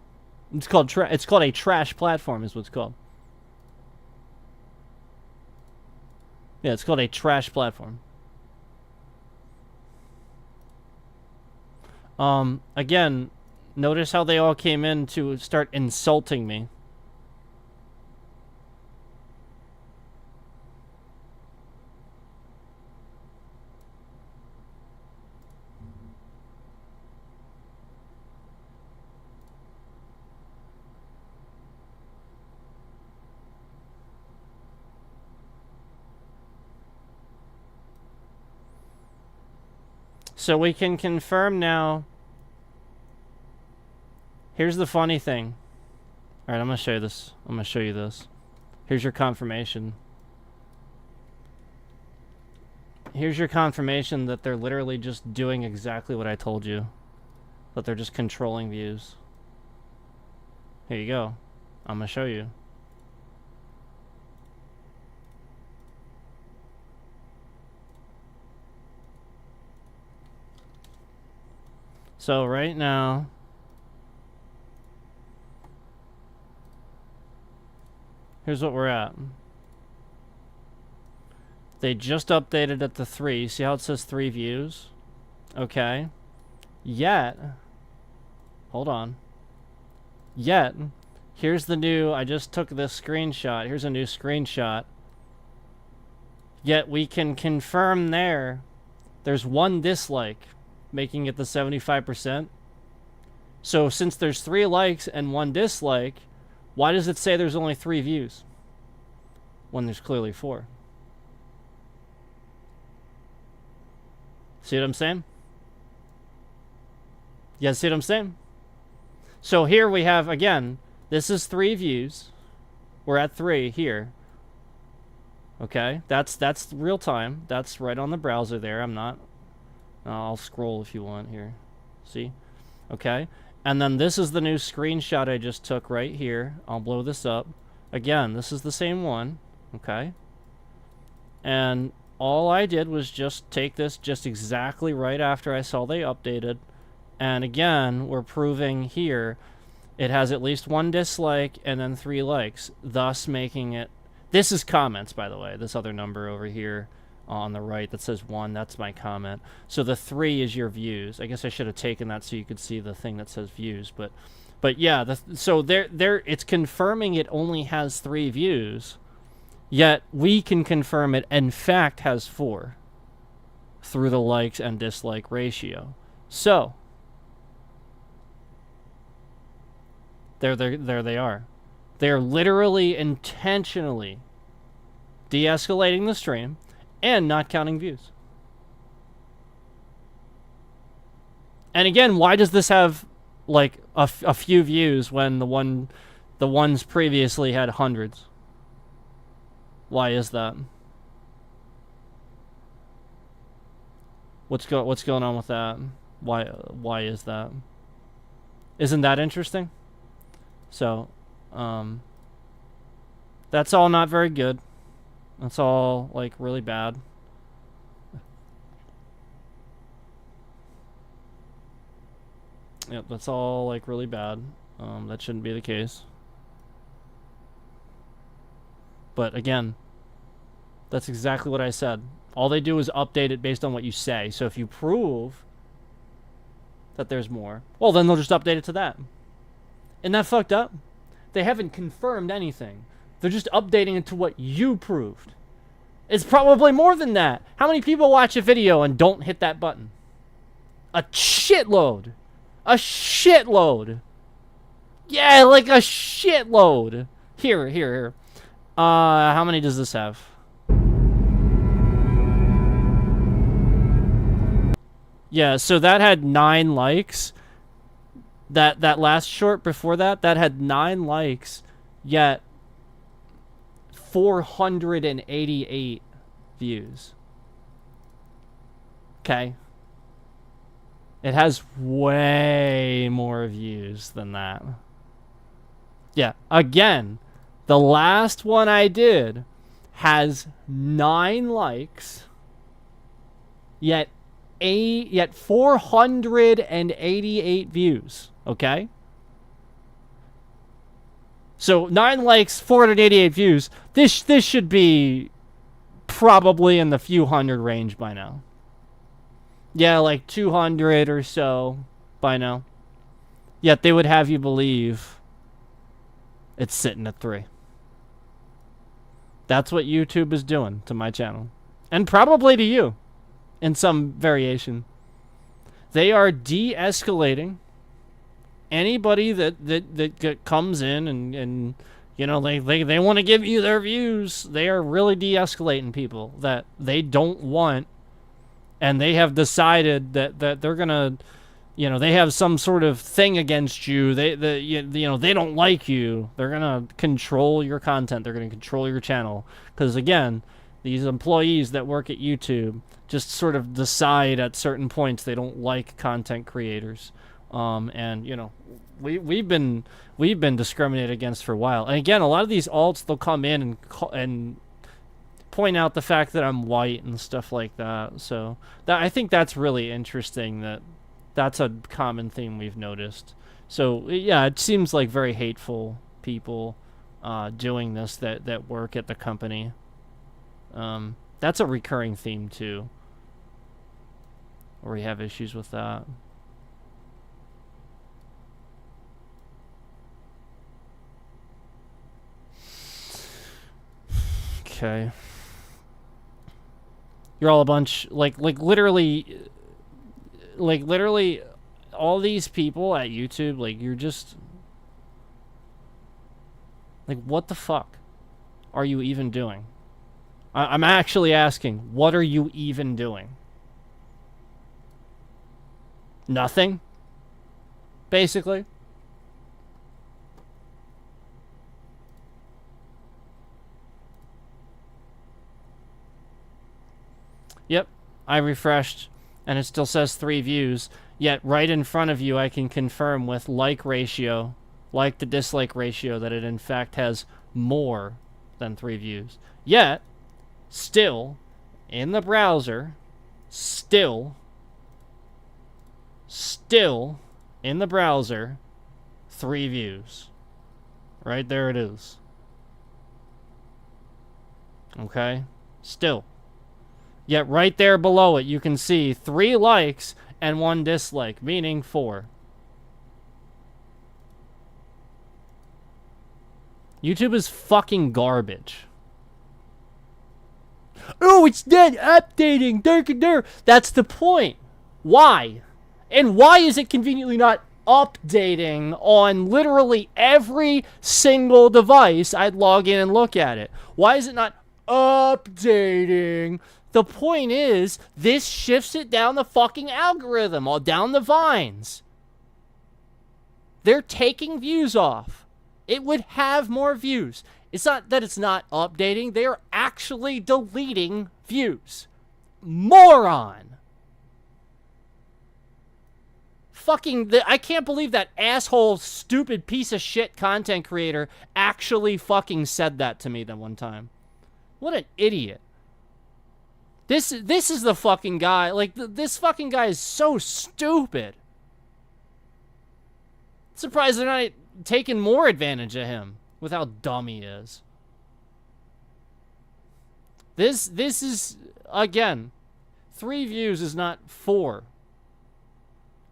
It's called a trash platform is what it's called. Yeah, it's called a trash platform. Again, notice how they all came in to start insulting me. So we can confirm now. Here's the funny thing. Alright, I'm going to show you this. I'm going to show you this. Here's your confirmation. Here's your confirmation that they're literally just doing exactly what I told you. That they're just controlling views. Here you go. I'm going to show you. So right now, here's what we're at. They just updated it to 3. See how it says 3 views? Okay. Yet, hold on. Yet, here's the new, I just took this screenshot. Here's a new screenshot. Yet we can confirm there's 1 dislike, making it the 75%. So since there's 3 likes and 1 dislike, why does it say there's only 3 views when there's clearly 4? See what I'm saying? You guys see what I'm saying? So here we have, again, this is 3 views. We're at 3 here. Okay, that's real time. That's right on the browser there. I'll scroll if you want here. See? Okay. And then this is the new screenshot I just took right here. I'll blow this up. Again, this is the same one. Okay. And all I did was just take this just exactly right after I saw they updated. And again, we're proving here it has at least 1 dislike and then 3 likes, thus making it... This is comments, by the way. This other number over here on the right that says 1, that's my comment. So the 3 is your views. I guess I should have taken that so you could see the thing that says views. But yeah, so it's confirming it only has 3 views, yet we can confirm it in fact has 4 through the likes and dislike ratio. So there they are. They're literally intentionally de-escalating the stream and not counting views. And again, why does this have like a few views when the ones previously had hundreds? Why is that? What's going on with that? Why is that? Isn't that interesting? So, that's all not very good. That's all, like, really bad. Yep, that's all, like, really bad. That shouldn't be the case. But, again, that's exactly what I said. All they do is update it based on what you say. So if you prove that there's more, well, then they'll just update it to that. Isn't that fucked up? They haven't confirmed anything. They're just updating it to what you proved. It's probably more than that. How many people watch a video and don't hit that button? A shitload. A shitload. Yeah, like a shitload. Here. How many does this have? Yeah, so that had 9 likes. That last short before that had 9 likes, yet 488 views. Okay? It has way more views than that. Yeah, again, the last one I did has 9 likes, yet 488 views. Okay? So 9 likes, 488 views. This should be probably in the few hundred range by now. Yeah, like 200 or so by now. Yet they would have you believe it's sitting at 3. That's what YouTube is doing to my channel. And probably to you in some variation. They are de-escalating anybody that comes in and you know, they want to give you their views. They are really de-escalating people that they don't want, and they have decided that they're gonna, you know, they have some sort of thing against you. You know, they don't like you. They're gonna control your content. They're gonna control your channel. Because again, these employees that work at YouTube just sort of decide at certain points they don't like content creators. And you know, we've been discriminated against for a while. And again, a lot of these alts, they'll come in and point out the fact that I'm white and stuff like that. So I think that's really interesting. That's a common theme we've noticed. So yeah, it seems like very hateful people doing this that work at the company. That's a recurring theme too, where we have issues with that. Okay. You're all a bunch, like literally all these people at YouTube, like, you're just, like, what the fuck are you even doing? I'm actually asking, what are you even doing? Nothing? Basically? Yep, I refreshed, and it still says 3 views, yet right in front of you I can confirm with like ratio, like to dislike ratio, that it in fact has more than 3 views. Yet, still, in the browser, still in the browser, 3 views. Right there it is. Okay? Still. Yet right there below it, you can see 3 likes and 1 dislike, meaning 4. YouTube is fucking garbage. Oh, it's not updating. That's the point. Why? And why is it conveniently not updating on literally every single device I'd log in and look at it? Why is it not updating? The point is, this shifts it down the fucking algorithm, or down the vines. They're taking views off. It would have more views. It's not that it's not updating. They are actually deleting views. Moron. I can't believe that asshole, stupid piece of shit content creator actually fucking said that to me that one time. What an idiot. This is the fucking guy. Like, this fucking guy is so stupid. Surprised they're not taking more advantage of him with how dumb he is. This is, again, 3 views is not 4.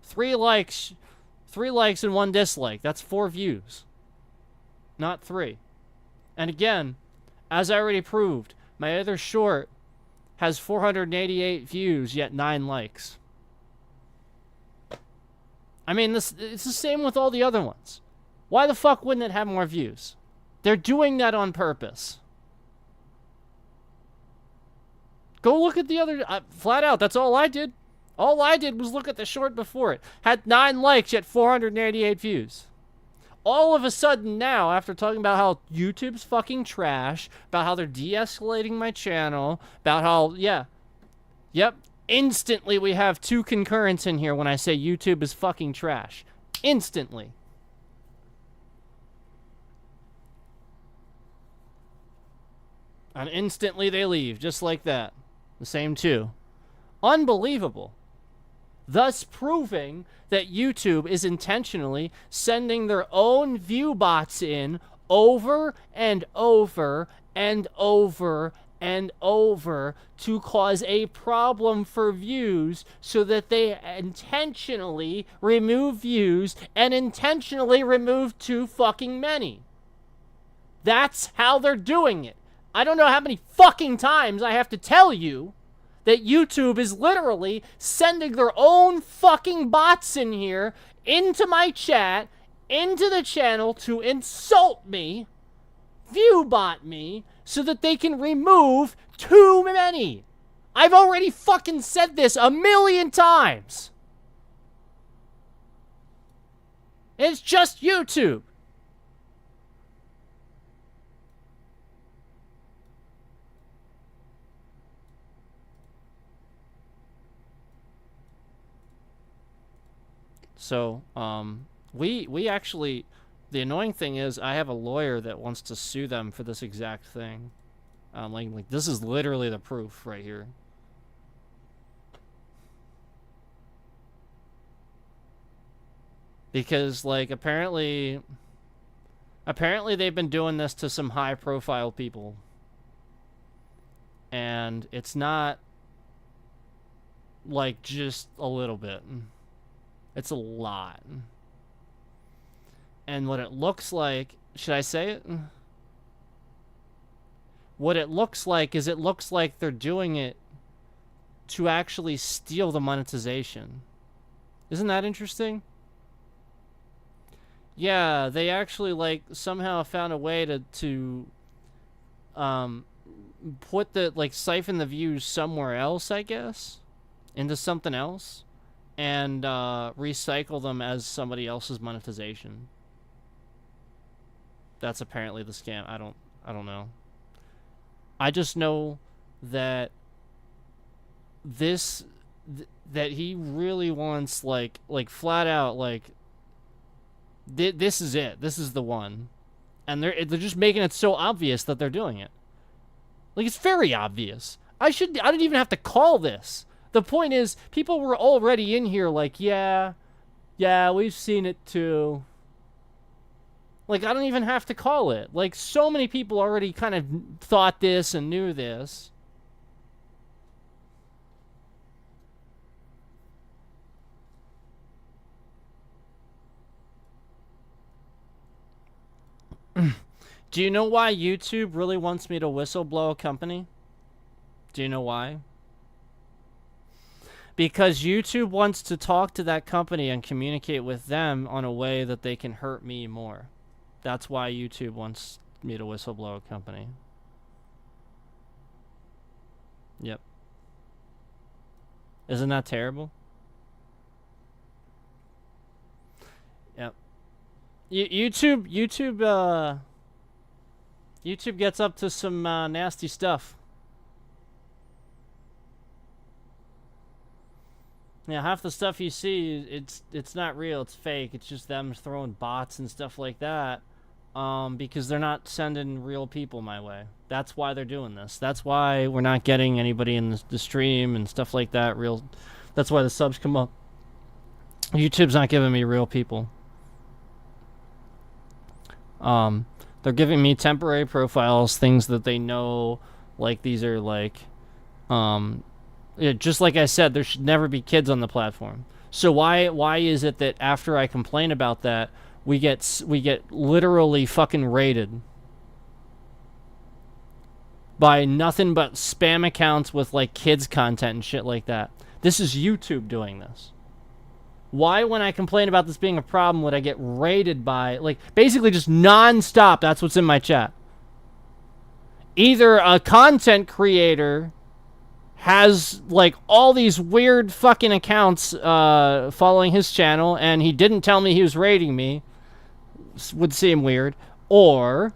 3 likes and 1 dislike. That's 4 views. Not 3. And again, as I already proved, my other short has 488 views, yet 9 likes. I mean, it's the same with all the other ones. Why the fuck wouldn't it have more views? They're doing that on purpose. Go look at the other... flat out, that's all I did. All I did was look at the short before it. Had 9 likes, yet 488 views. All of a sudden now, after talking about how YouTube's fucking trash, about how they're de-escalating my channel, about how, yep, instantly we have 2 concurrents in here when I say YouTube is fucking trash. Instantly. And instantly they leave, just like that. The same 2. Unbelievable. Thus proving that YouTube is intentionally sending their own view bots in over and over and over and over to cause a problem for views so that they intentionally remove views and intentionally remove too fucking many. That's how they're doing it. I don't know how many fucking times I have to tell you that YouTube is literally sending their own fucking bots in here into my chat, into the channel to insult me, view bot me, so that they can remove too many. I've already fucking said this 1,000,000 times. It's just YouTube. So, we actually, the annoying thing is I have a lawyer that wants to sue them for this exact thing. Like this is literally the proof right here. Because, like, apparently they've been doing this to some high-profile people. And it's not, like, just a little bit. It's a lot. And what it looks like... Should I say it? What it looks like is it looks like they're doing it to actually steal the monetization. Isn't that interesting? Yeah, they actually, like, somehow found a way to put the, like, siphon the views somewhere else, I guess? Into something else? And recycle them as somebody else's monetization. That's apparently the scam. I don't know. I just know that that he really wants, like flat out, like, this is it. This is the one. And they're just making it so obvious that they're doing it. Like, it's very obvious. I don't even have to call this. The point is, people were already in here like, yeah, we've seen it too. Like, I don't even have to call it. Like, so many people already kind of thought this and knew this. Do you know why YouTube really wants me to whistleblow a company? Do you know why? Because YouTube wants to talk to that company and communicate with them on a way that they can hurt me more. That's why YouTube wants me to whistleblow a company. Yep. Isn't that terrible? Yep. YouTube gets up to some nasty stuff. Yeah, half the stuff you see, it's not real, it's fake. It's just them throwing bots and stuff like that, because they're not sending real people my way. That's why they're doing this. That's why we're not getting anybody in the stream and stuff like that. That's why the subs come up. YouTube's not giving me real people. They're giving me temporary profiles, things that they know, like these are like, yeah, just like I said, there should never be kids on the platform. So why is it that after I complain about that, we get literally fucking raided by nothing but spam accounts with like kids content and shit like that? This is YouTube doing this. Why, when I complain about this being a problem, would I get raided by, like, basically just non-stop? That's what's in my chat. Either a content creator has like all these weird fucking accounts following his channel, and he didn't tell me he was raiding me, would seem weird, or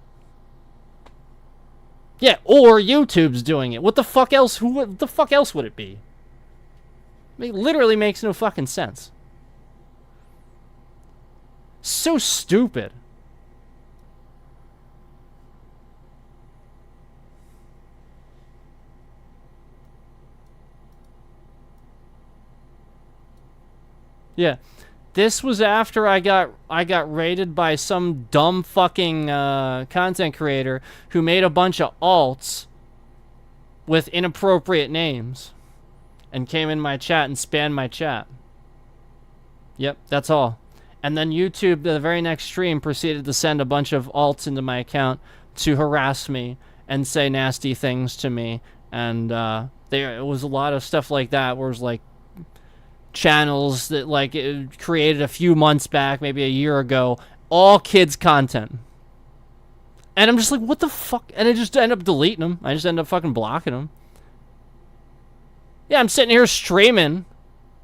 YouTube's doing it. What the fuck else? What the fuck else would it be? It literally makes no fucking sense. So stupid. Yeah, this was after I got raided by some dumb fucking content creator who made a bunch of alts with inappropriate names and came in my chat and spammed my chat. Yep, that's all. And then YouTube, the very next stream, proceeded to send a bunch of alts into my account to harass me and say nasty things to me. And it was a lot of stuff like that, where it was like channels that like it created a few months back, maybe a year ago, all kids content. And I'm just like, what the fuck? And I just end up deleting them. I just end up fucking blocking them. Yeah, I'm sitting here streaming,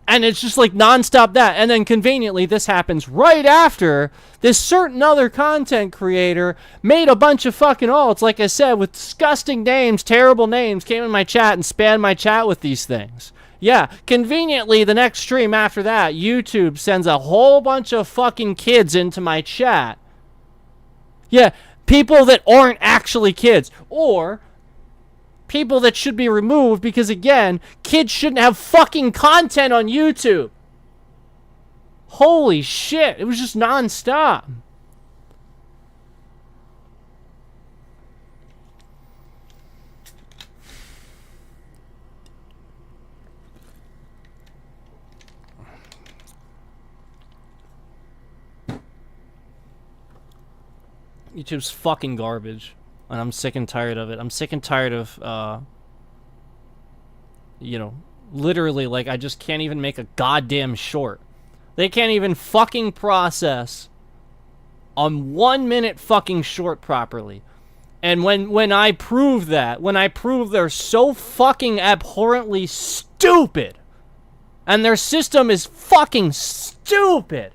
and it's just like nonstop that. And then conveniently, this happens right after this certain other content creator made a bunch of fucking alts, like I said, with disgusting names, terrible names, came in my chat and spammed my chat with these things. Yeah, conveniently, the next stream after that, YouTube sends a whole bunch of fucking kids into my chat. Yeah, people that aren't actually kids, or people that should be removed because, again, kids shouldn't have fucking content on YouTube. Holy shit, it was just nonstop. YouTube's fucking garbage, and I'm sick and tired of it. I'm sick and tired of, literally, like, I just can't even make a goddamn short. They can't even fucking process a 1 minute fucking short properly. And when I prove that, when I prove they're so fucking abhorrently stupid, and their system is fucking stupid,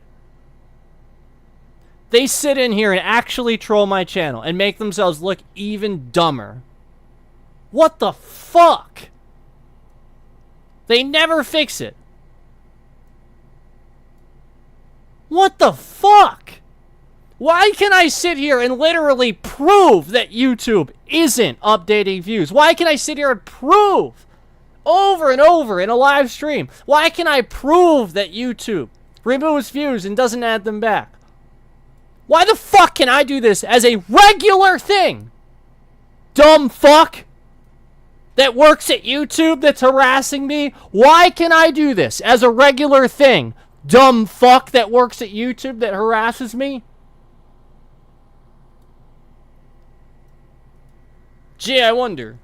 they sit in here and actually troll my channel and make themselves look even dumber. What the fuck? They never fix it. What the fuck? Why can I sit here and literally prove that YouTube isn't updating views? Why can I sit here and prove over and over in a live stream? Why can I prove that YouTube removes views and doesn't add them back? Why the fuck can I do this as a regular thing? Dumb fuck that works at YouTube that's harassing me. Why can I do this as a regular thing? Dumb fuck that works at YouTube that harasses me. Gee, I wonder.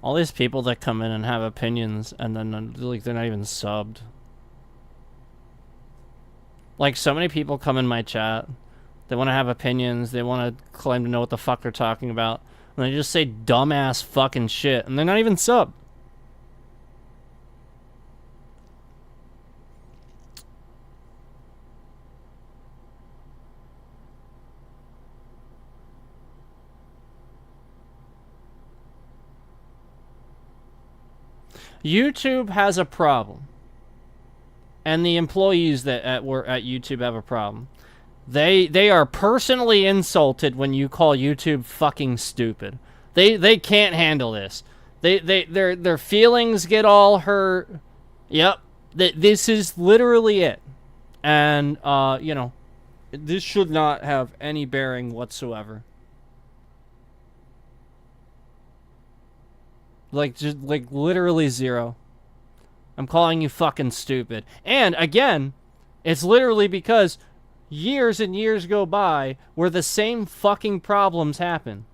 All these people that come in and have opinions and then like they're not even subbed. Like so many people come in my chat. They want to have opinions. They want to claim to know what the fuck they're talking about. And they just say dumbass fucking shit. And they're not even subbed. YouTube has a problem. And the employees that were at YouTube have a problem. They are personally insulted when you call YouTube fucking stupid. They can't handle this. Their feelings get all hurt. Yep. This is literally it. And you know, this should not have any bearing whatsoever. Like, just, like, literally zero. I'm calling you fucking stupid. And, again, it's literally because years and years go by where the same fucking problems happen.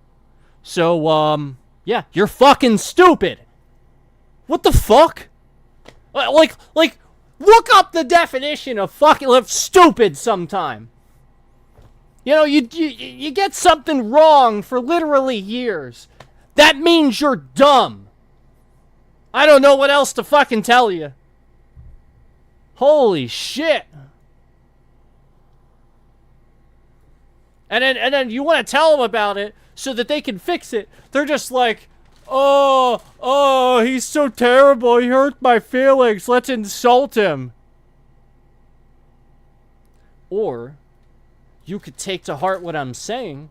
So, yeah, you're fucking stupid. What the fuck? Like, look up the definition of fucking stupid sometime. You know, you get something wrong for literally years. That means you're dumb. I don't know what else to fucking tell you. Holy shit. And then you want to tell them about it so that they can fix it. They're just like, oh, he's so terrible. He hurt my feelings. Let's insult him. Or you could take to heart what I'm saying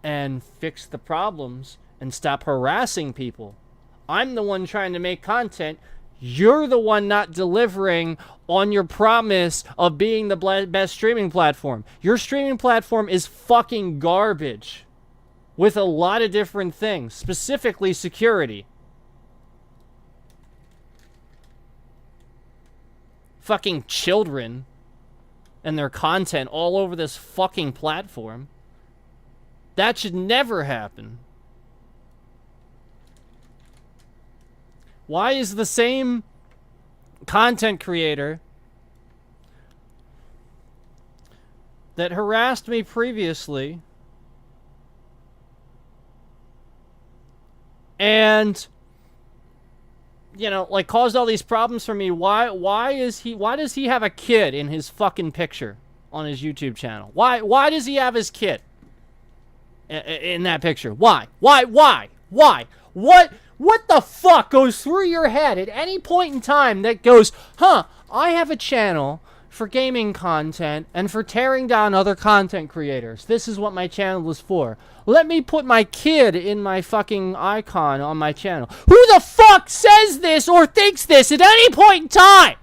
and fix the problems and stop harassing people. I'm the one trying to make content. You're the one not delivering on your promise of being the best streaming platform. Your streaming platform is fucking garbage with a lot of different things, specifically security. Fucking children and their content all over this fucking platform. That should never happen. Why is the same content creator that harassed me previously and, you know, like caused all these problems for me, why does he have a kid in his fucking picture on his YouTube channel? Why does he have his kid in that picture? Why? What the fuck goes through your head at any point in time that goes, I have a channel for gaming content and for tearing down other content creators. This is what my channel is for. Let me put my kid in my fucking icon on my channel. Who the fuck says this or thinks this at any point in time?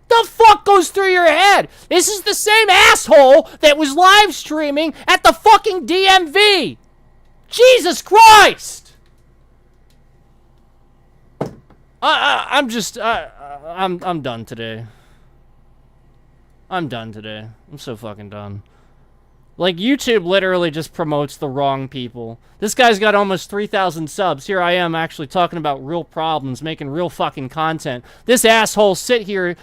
The fuck goes through your head? This is the same asshole that was live streaming at the fucking DMV. Jesus Christ! I'm done today. I'm done today. I'm so fucking done. Like, YouTube literally just promotes the wrong people. This guy's got almost 3,000 subs. Here I am actually talking about real problems, making real fucking content. This asshole sits here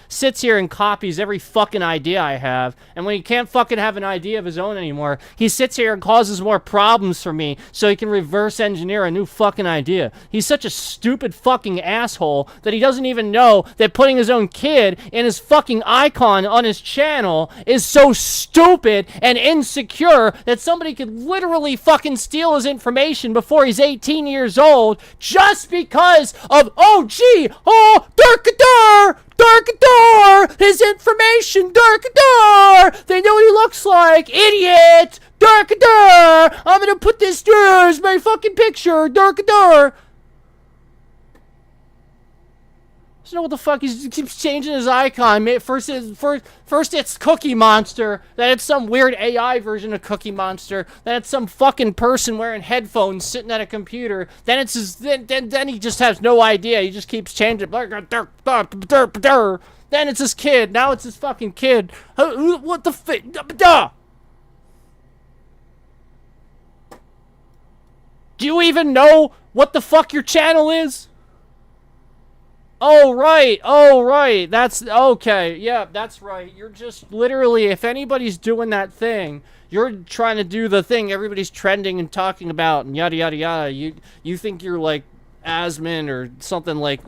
and copies every fucking idea I have. And when he can't fucking have an idea of his own anymore, he sits here and causes more problems for me so he can reverse engineer a new fucking idea. He's such a stupid fucking asshole that he doesn't even know that putting his own kid in his fucking icon on his channel is so stupid and insecure that somebody could literally fucking steal his information before he's 18 years old just because of, Darkadar, his information, Darkadar, they know what he looks like, idiot, Darkadar, I'm gonna put this as my fucking picture, Darkadar. I don't know what the fuck, he keeps changing his icon. First it's Cookie Monster, then it's some weird AI version of Cookie Monster, then it's some fucking person wearing headphones sitting at a computer, then it's his, then he just has no idea, he just keeps changing, then it's his kid, now it's his fucking kid. What the fuck? Do you even know what the fuck your channel is? Oh, right. That's, okay. Yeah, that's right. You're just, literally, if anybody's doing that thing, you're trying to do the thing everybody's trending and talking about and yada, yada, yada. You think you're, like, Asmon or something like,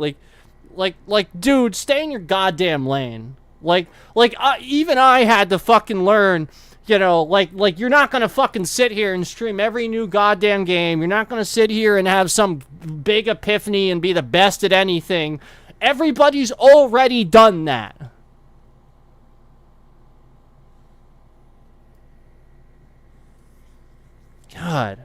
dude, stay in your goddamn lane. Even I had to fucking learn, you know, like you're not gonna fucking sit here and stream every new goddamn game. You're not gonna sit here and have some big epiphany and be the best at anything. Everybody's already done that. God.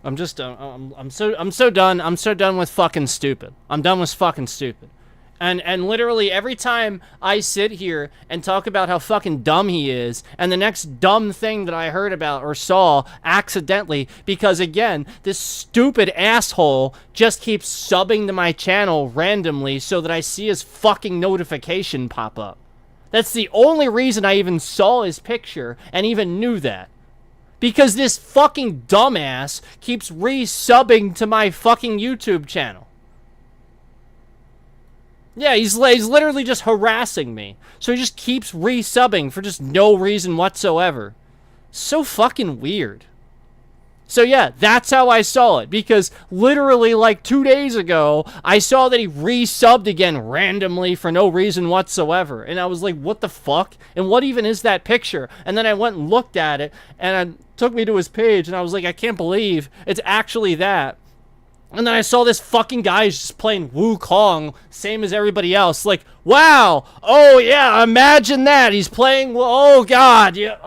I'm just I'm so done. I'm so done with fucking stupid. I'm done with fucking stupid. And literally every time I sit here and talk about how fucking dumb he is, and the next dumb thing that I heard about or saw accidentally, because again, this stupid asshole just keeps subbing to my channel randomly so that I see his fucking notification pop up. That's the only reason I even saw his picture and even knew that. Because this fucking dumbass keeps resubbing to my fucking YouTube channel. Yeah, he's literally just harassing me. So he just keeps resubbing for just no reason whatsoever. So fucking weird. So yeah, that's how I saw it. Because literally like 2 days ago, I saw that he resubbed again randomly for no reason whatsoever. And I was like, what the fuck? And what even is that picture? And then I went and looked at it, and it took me to his page, and I was like, I can't believe it's actually that. And then I saw this fucking guy just playing Wukong, same as everybody else. Like, wow, oh yeah, imagine that. He's playing, oh god, yeah,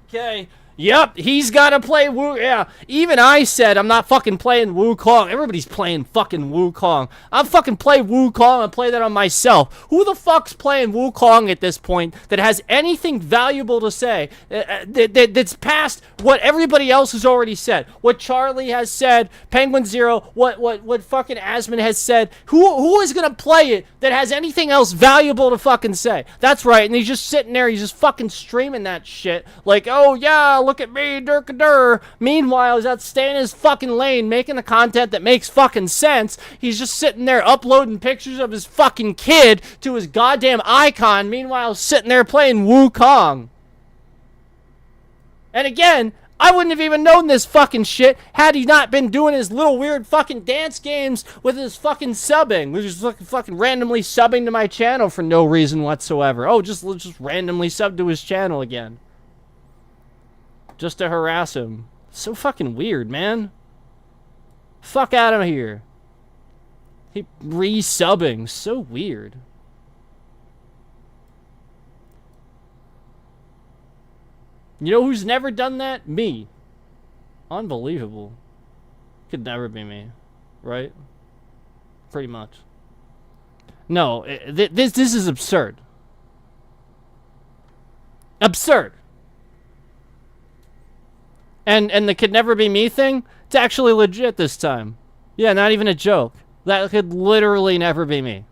okay. Yep, he's gotta play yeah. Even I said I'm not fucking playing Wukong. Everybody's playing fucking Wukong. I'm fucking play Wukong and play that on myself. Who the fuck's playing Wukong at this point that has anything valuable to say? That's past what everybody else has already said. What Charlie has said, Penguin Zero, what fucking Asmon has said. Who is gonna play it that has anything else valuable to fucking say? That's right, and he's just sitting there, he's just fucking streaming that shit. Like, oh yeah, look at me, Durkadur. Meanwhile, he's out staying in his fucking lane, making the content that makes fucking sense. He's just sitting there uploading pictures of his fucking kid to his goddamn icon. Meanwhile, sitting there playing Wukong. And again, I wouldn't have even known this fucking shit had he not been doing his little weird fucking dance games with his fucking subbing. Which is fucking randomly subbing to my channel for no reason whatsoever. Oh, just randomly sub to his channel again. Just to harass him. So fucking weird, man. Fuck out of here. He resubbing. So weird. You know who's never done that? Me. Unbelievable. Could never be me. Right? Pretty much. No, this is absurd. Absurd. And the could never be me thing, it's actually legit this time. Yeah, not even a joke. That could literally never be me.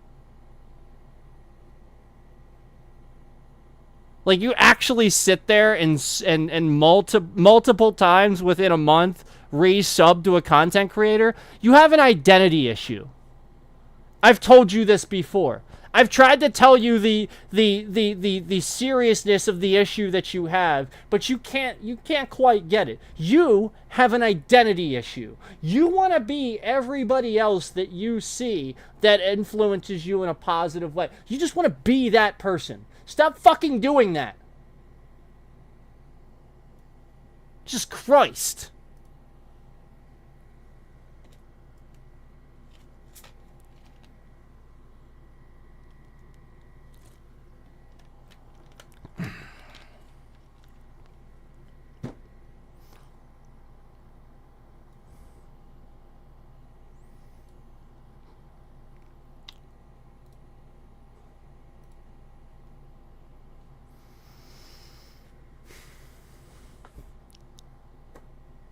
Like, you actually sit there and multiple times within a month resub to a content creator, you have an identity issue. I've told you this before. I've tried to tell you the seriousness of the issue that you have, but you can't quite get it. You have an identity issue. You want to be everybody else that you see that influences you in a positive way. You just want to be that person. Stop fucking doing that. Jesus Christ.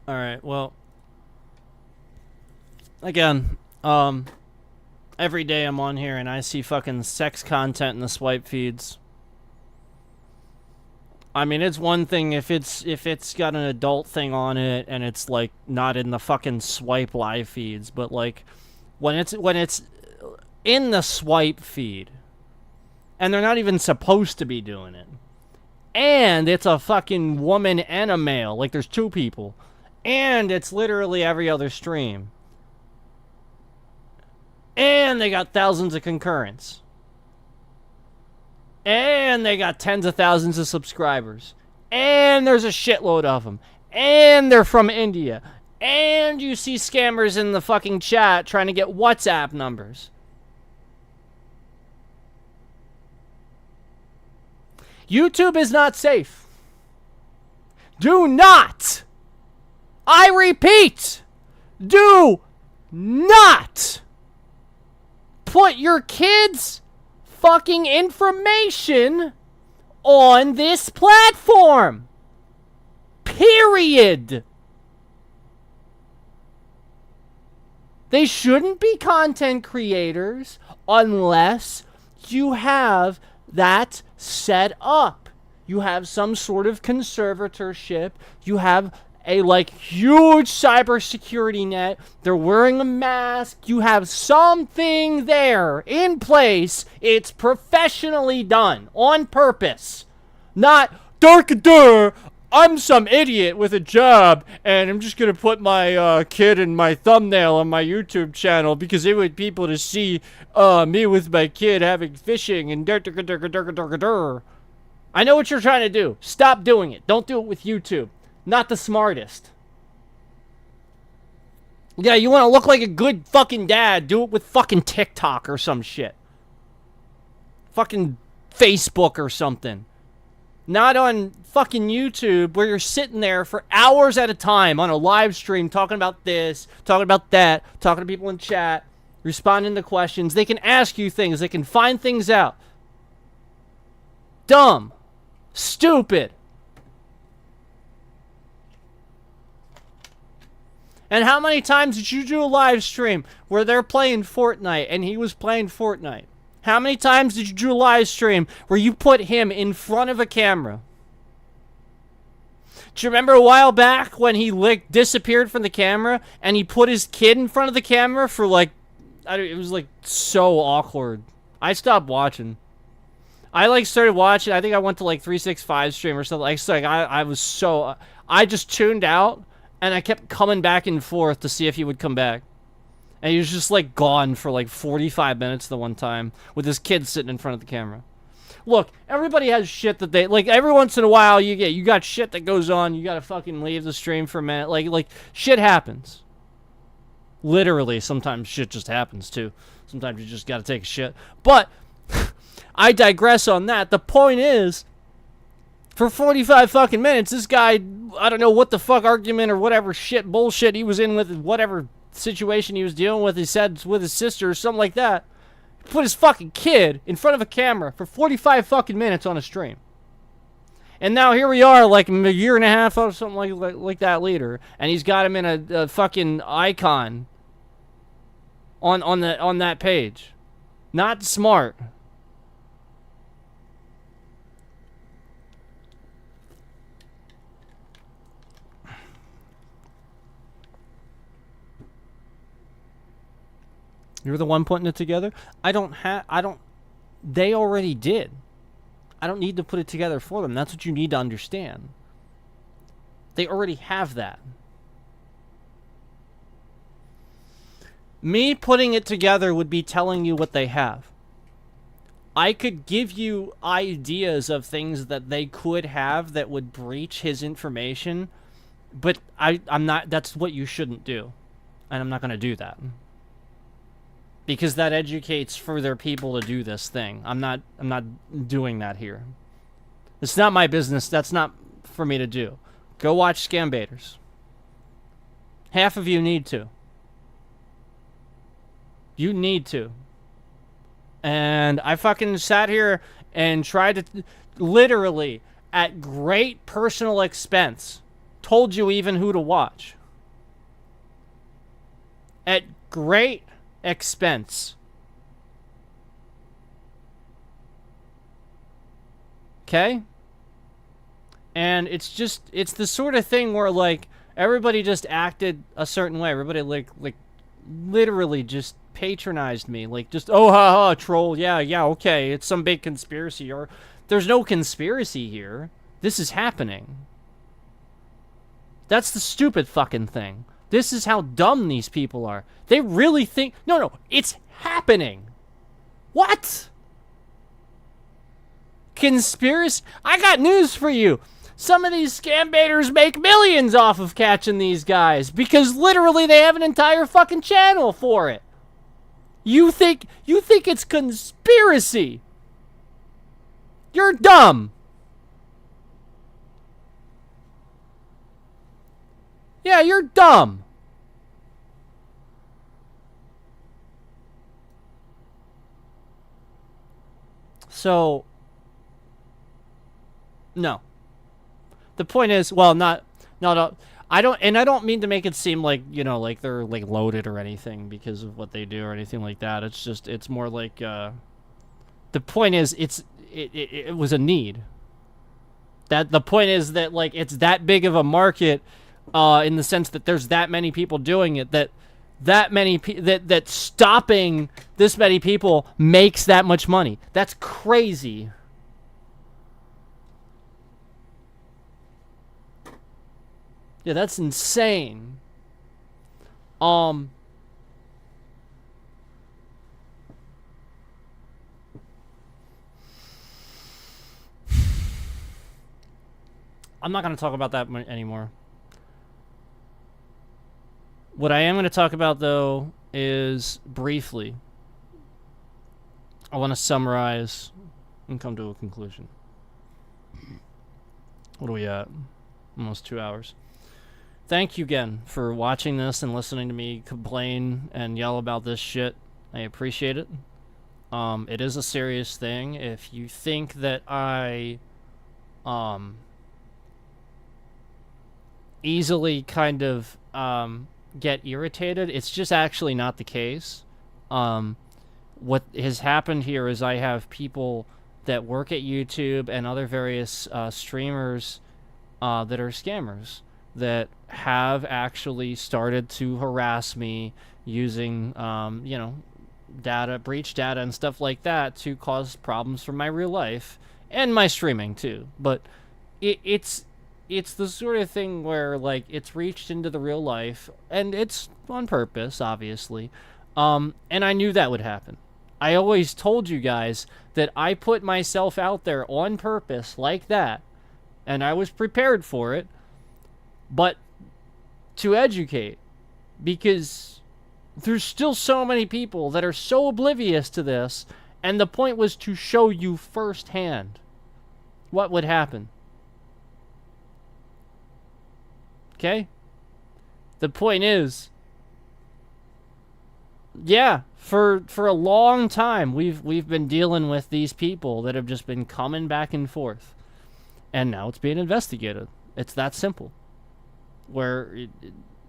Alright, well, again, every day I'm on here and I see fucking sex content in the swipe feeds. I mean, it's one thing if it's got an adult thing on it and it's like not in the fucking swipe live feeds, but like when it's in the swipe feed and they're not even supposed to be doing it. And it's a fucking woman and a male, like there's two people. And it's literally every other stream. And they got thousands of concurrents. And they got tens of thousands of subscribers. And there's a shitload of them. And they're from India. And you see scammers in the fucking chat trying to get WhatsApp numbers. YouTube is not safe. Do not! I repeat, do not put your kids' fucking information on this platform. Period. They shouldn't be content creators unless you have that set up. You have some sort of conservatorship. You have a like huge cybersecurity net. They're wearing a mask. You have something there in place. It's professionally done on purpose. Not I'm some idiot with a job and I'm just gonna put my kid in my thumbnail on my YouTube channel because they want people to see me with my kid having fishing and I know what you're trying to do. Stop doing it. Don't do it with YouTube. Not the smartest. Yeah, you want to look like a good fucking dad, do it with fucking TikTok or some shit. Fucking Facebook or something. Not on fucking YouTube where you're sitting there for hours at a time on a live stream talking about this, talking about that, talking to people in chat, responding to questions. They can ask you things. They can find things out. Dumb. Stupid. And how many times did you do a live stream where they're playing Fortnite and he was playing Fortnite? How many times did you do a live stream where you put him in front of a camera? Do you remember a while back when he disappeared from the camera and he put his kid in front of the camera for like, it was like so awkward. I stopped watching. I started watching. I think I went to like 365 stream or something. I just tuned out. And I kept coming back and forth to see if he would come back. And he was just like gone for like 45 minutes the one time with his kid sitting in front of the camera. Look, everybody has shit that they like. Every once in a while you got shit that goes on. You gotta fucking leave the stream for a minute. Like shit happens. Literally, sometimes shit just happens too. Sometimes you just gotta take a shit. But I digress on that. The point is, for 45 fucking minutes, this guy, I don't know what the fuck argument or whatever shit bullshit he was in with, whatever situation he was dealing with, he said with his sister or something like that, put his fucking kid in front of a camera for 45 fucking minutes on a stream. And now here we are, like a year and a half or something like that later, and he's got him in a fucking icon on that page. Not smart. You're the one putting it together? They already did. I don't need to put it together for them. That's what you need to understand. They already have that. Me putting it together would be telling you what they have. I could give you ideas of things that they could have that would breach his information, but I'm not, that's what you shouldn't do. And I'm not going to do that. Because that educates further people to do this thing. I'm not doing that here. It's not my business. That's not for me to do. Go watch Scam Baiters. Half of you need to. You need to. And I fucking sat here and tried to, literally, at great personal expense, told you even who to watch. At great expense. Okay? And it's the sort of thing where, like, everybody just acted a certain way. Everybody, like literally just patronized me. Like, just, oh, ha, ha, troll. Yeah, okay. It's some big conspiracy. Or, there's no conspiracy here. This is happening. That's the stupid fucking thing. This is how dumb these people are. They really think... No, it's happening. What? Conspiracy? I got news for you. Some of these scam baiters make millions off of catching these guys because literally they have an entire fucking channel for it. You think it's conspiracy? You're dumb. Yeah, you're dumb. So, no. The point is, well, no, I don't mean to make it seem like, you know, like they're like loaded or anything because of what they do or anything like that. It's just, it's more like, the point is, it was a need. That the point is that, like, it's that big of a market, in the sense that there's that many people doing it, that stopping this many people makes that much money. That's crazy. Yeah, that's insane. I'm not going to talk about that anymore. What I am going to talk about, though, is briefly, I want to summarize and come to a conclusion. What are we at? Almost 2 hours. Thank you again for watching this and listening to me complain and yell about this shit. I appreciate it. It is a serious thing. If you think that I easily kind of get irritated, it's just actually not the case. What has happened here is I have people that work at YouTube and other various streamers that are scammers that have actually started to harass me using, you know, breach data and stuff like that to cause problems for my real life and my streaming too. But it's the sort of thing where, like, it's reached into the real life, and it's on purpose, obviously. And I knew that would happen. I always told you guys that I put myself out there on purpose like that, and I was prepared for it, but to educate, because there's still so many people that are so oblivious to this, and the point was to show you firsthand what would happen. Okay? The point is, yeah, for a long time we've been dealing with these people that have just been coming back and forth. And now it's being investigated. It's that simple. Where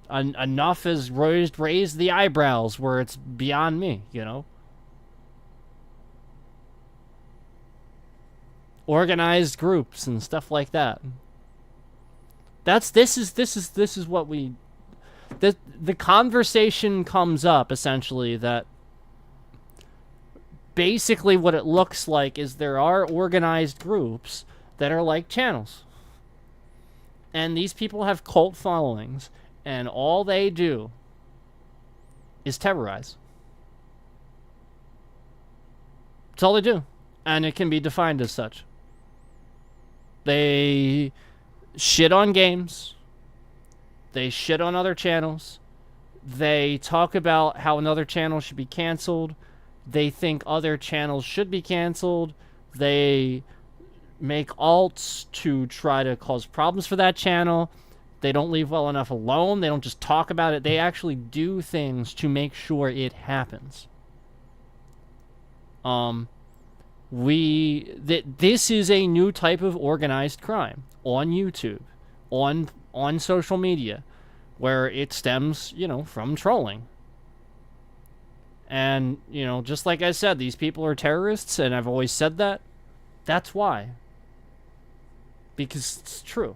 enough has raised the eyebrows where it's beyond me, you know? Organized groups and stuff like that. This is what we... The conversation comes up, essentially, that basically what it looks like is there are organized groups that are like channels. And these people have cult followings, and all they do is terrorize. That's all they do. And it can be defined as such. They shit on games. They shit on other channels. They talk about how another channel should be canceled. They think other channels should be canceled. They make alts to try to cause problems for that channel. They don't leave well enough alone. They don't just talk about it. They actually do things to make sure it happens. This is a new type of organized crime on YouTube, on social media, where it stems, from trolling. And, just like I said, these people are terrorists, and I've always said that. That's why. Because it's true.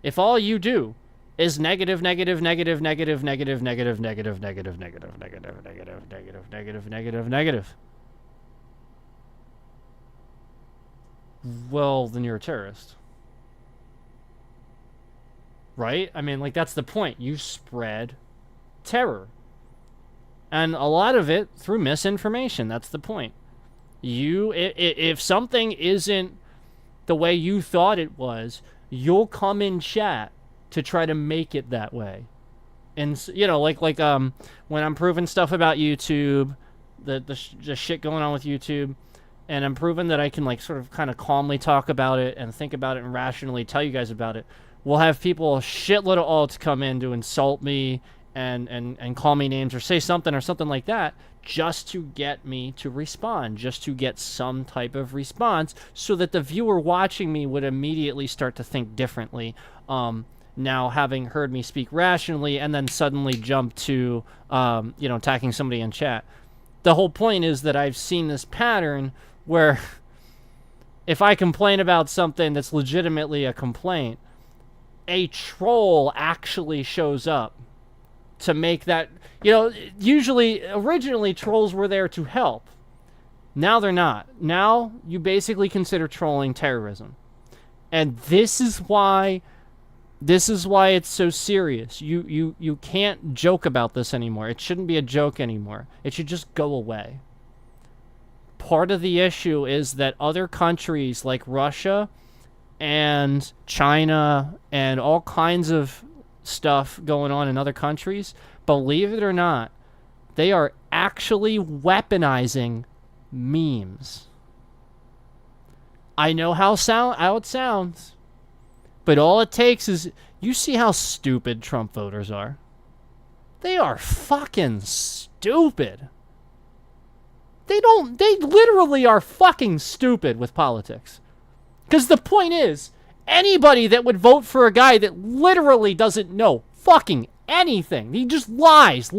If all you do is negative, negative, negative, negative, negative, negative, negative, negative, negative, negative, negative, negative, negative, negative, negative, well, then you're a terrorist. Right? I mean, that's the point. You spread terror. And a lot of it through misinformation. That's the point. If something isn't the way you thought it was, you'll come in chat to try to make it that way. And, when I'm proving stuff about YouTube, the shit going on with YouTube, and I'm proving that I can, sort of kind of calmly talk about it and think about it and rationally tell you guys about it, we'll have people, a shitload of alts come in to insult me and call me names or say something or something like that just to get me to respond, just to get some type of response so that the viewer watching me would immediately start to think differently. Now, having heard me speak rationally and then suddenly jump to, attacking somebody in chat. The whole point is that I've seen this pattern where if I complain about something that's legitimately a complaint, a troll actually shows up to make that, originally trolls were there to help. Now they're not. Now you basically consider trolling terrorism. And this is why it's so serious. You can't joke about this anymore. It shouldn't be a joke anymore. It should just go away. Part of the issue is that other countries like Russia and China and all kinds of stuff going on in other countries, believe it or not, they are actually weaponizing memes. I know how it sounds, but all it takes is, you see how stupid Trump voters are. They are fucking stupid. They literally are fucking stupid with politics. Because the point is, anybody that would vote for a guy that literally doesn't know fucking anything, he just lies.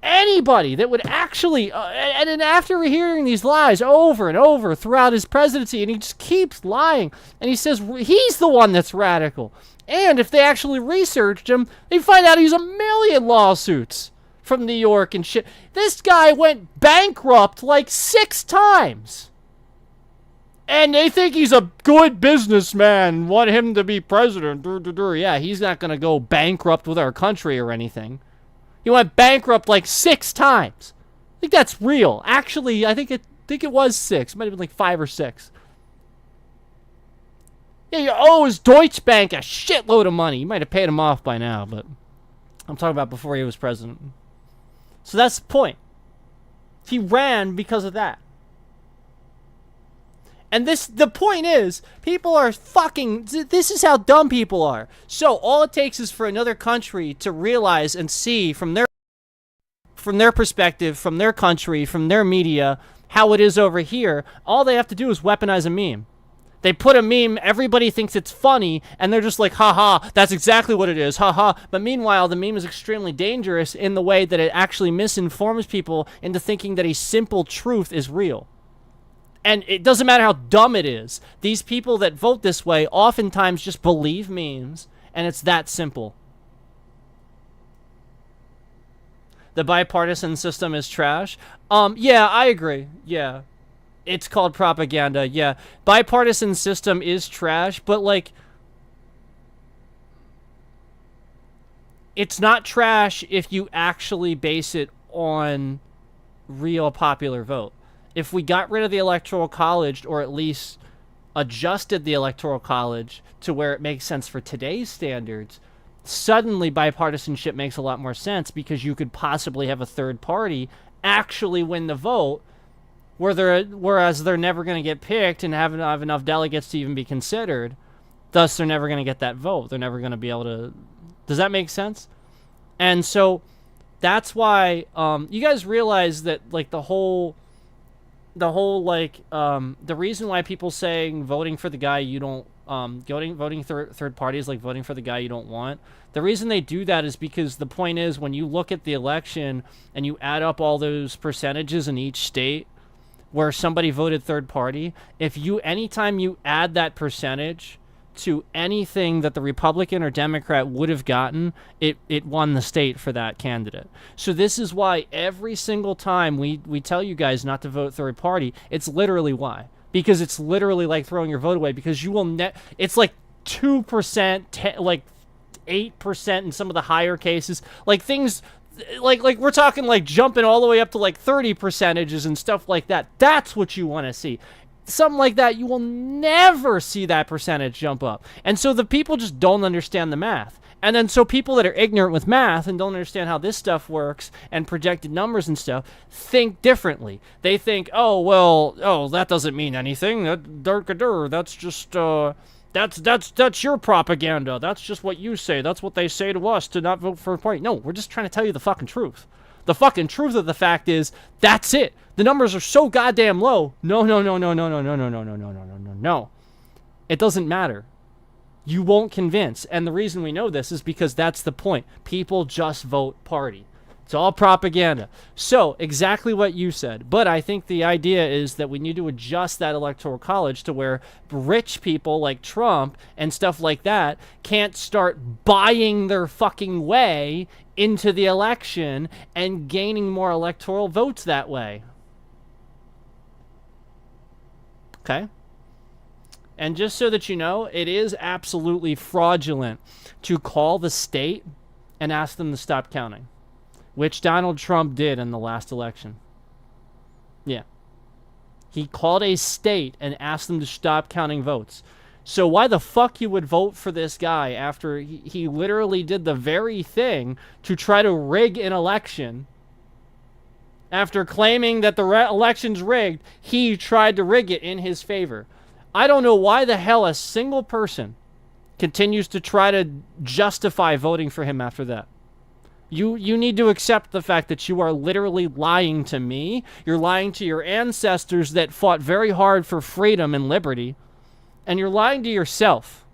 Anybody that would actually, and then after hearing these lies over and over throughout his presidency, and he just keeps lying, and he says he's the one that's radical. And if they actually researched him, they find out he's a million lawsuits from New York and shit. This guy went bankrupt 6 times. And they think he's a good businessman, want him to be president. Yeah, he's not going to go bankrupt with our country or anything. He went bankrupt 6 times. I think that's real. Actually, I think it was 6. It might have been 5 or 6. Yeah, he owes Deutsche Bank a shitload of money. He might have paid him off by now, but I'm talking about before he was president. So that's the point. He ran because of that. And the point is, people are this is how dumb people are. So all it takes is for another country to realize and see from their perspective, from their country, from their media, how it is over here, all they have to do is weaponize a meme. They put a meme, everybody thinks it's funny, and they're just like, haha, that's exactly what it is, haha. But meanwhile, the meme is extremely dangerous in the way that it actually misinforms people into thinking that a simple truth is real. And it doesn't matter how dumb it is. These people that vote this way oftentimes just believe memes, and it's that simple. The bipartisan system is trash. Yeah, I agree. Yeah. It's called propaganda. Yeah. Bipartisan system is trash, but like it's not trash if you actually base it on real popular vote. If we got rid of the Electoral College, or at least adjusted the Electoral College to where it makes sense for today's standards, suddenly bipartisanship makes a lot more sense, because you could possibly have a third party actually win the vote, whereas they're never going to get picked and have enough delegates to even be considered. Thus, they're never going to get that vote. They're never going to be able to... Does that make sense? And so that's why you guys realize that like the reason why people saying voting for the guy you don't voting third party is like voting for the guy you don't want. The reason they do that is because the point is, when you look at the election and you add up all those percentages in each state where somebody voted third party, anytime you add that percentage to anything that the Republican or Democrat would have gotten, it won the state for that candidate. So this is why every single time we tell you guys not to vote third party, it's literally why. Because it's literally like throwing your vote away, because you will it's like 2%, like 8% in some of the higher cases. Like things like we're talking like jumping all the way up to like 30 percentages and stuff like that. That's what you want to see. Something like that, you will never see that percentage jump up. And so the people just don't understand the math. And then so people that are ignorant with math and don't understand how this stuff works and projected numbers and stuff think differently. They think, that doesn't mean anything. That's just that's your propaganda. That's just what you say. That's what they say to us to not vote for a party. No, we're just trying to tell you the fucking truth. The fucking truth of the fact is, that's it. The numbers are so goddamn low. No. It doesn't matter. You won't convince. And the reason we know this is because that's the point. People just vote party. It's all propaganda. So, exactly what you said. But I think the idea is that we need to adjust that Electoral College to where rich people like Trump and stuff like that can't start buying their fucking way into the election and gaining more electoral votes that way. Okay? And just so that you know, it is absolutely fraudulent to call the state and ask them to stop counting, which Donald Trump did in the last election. Yeah. He called a state and asked them to stop counting votes. So why the fuck you would vote for this guy after he literally did the very thing to try to rig an election? After claiming that the election's rigged, he tried to rig it in his favor. I don't know why the hell a single person continues to try to justify voting for him after that. You need to accept the fact that you are literally lying to me. You're lying to your ancestors that fought very hard for freedom and liberty. And you're lying to yourself.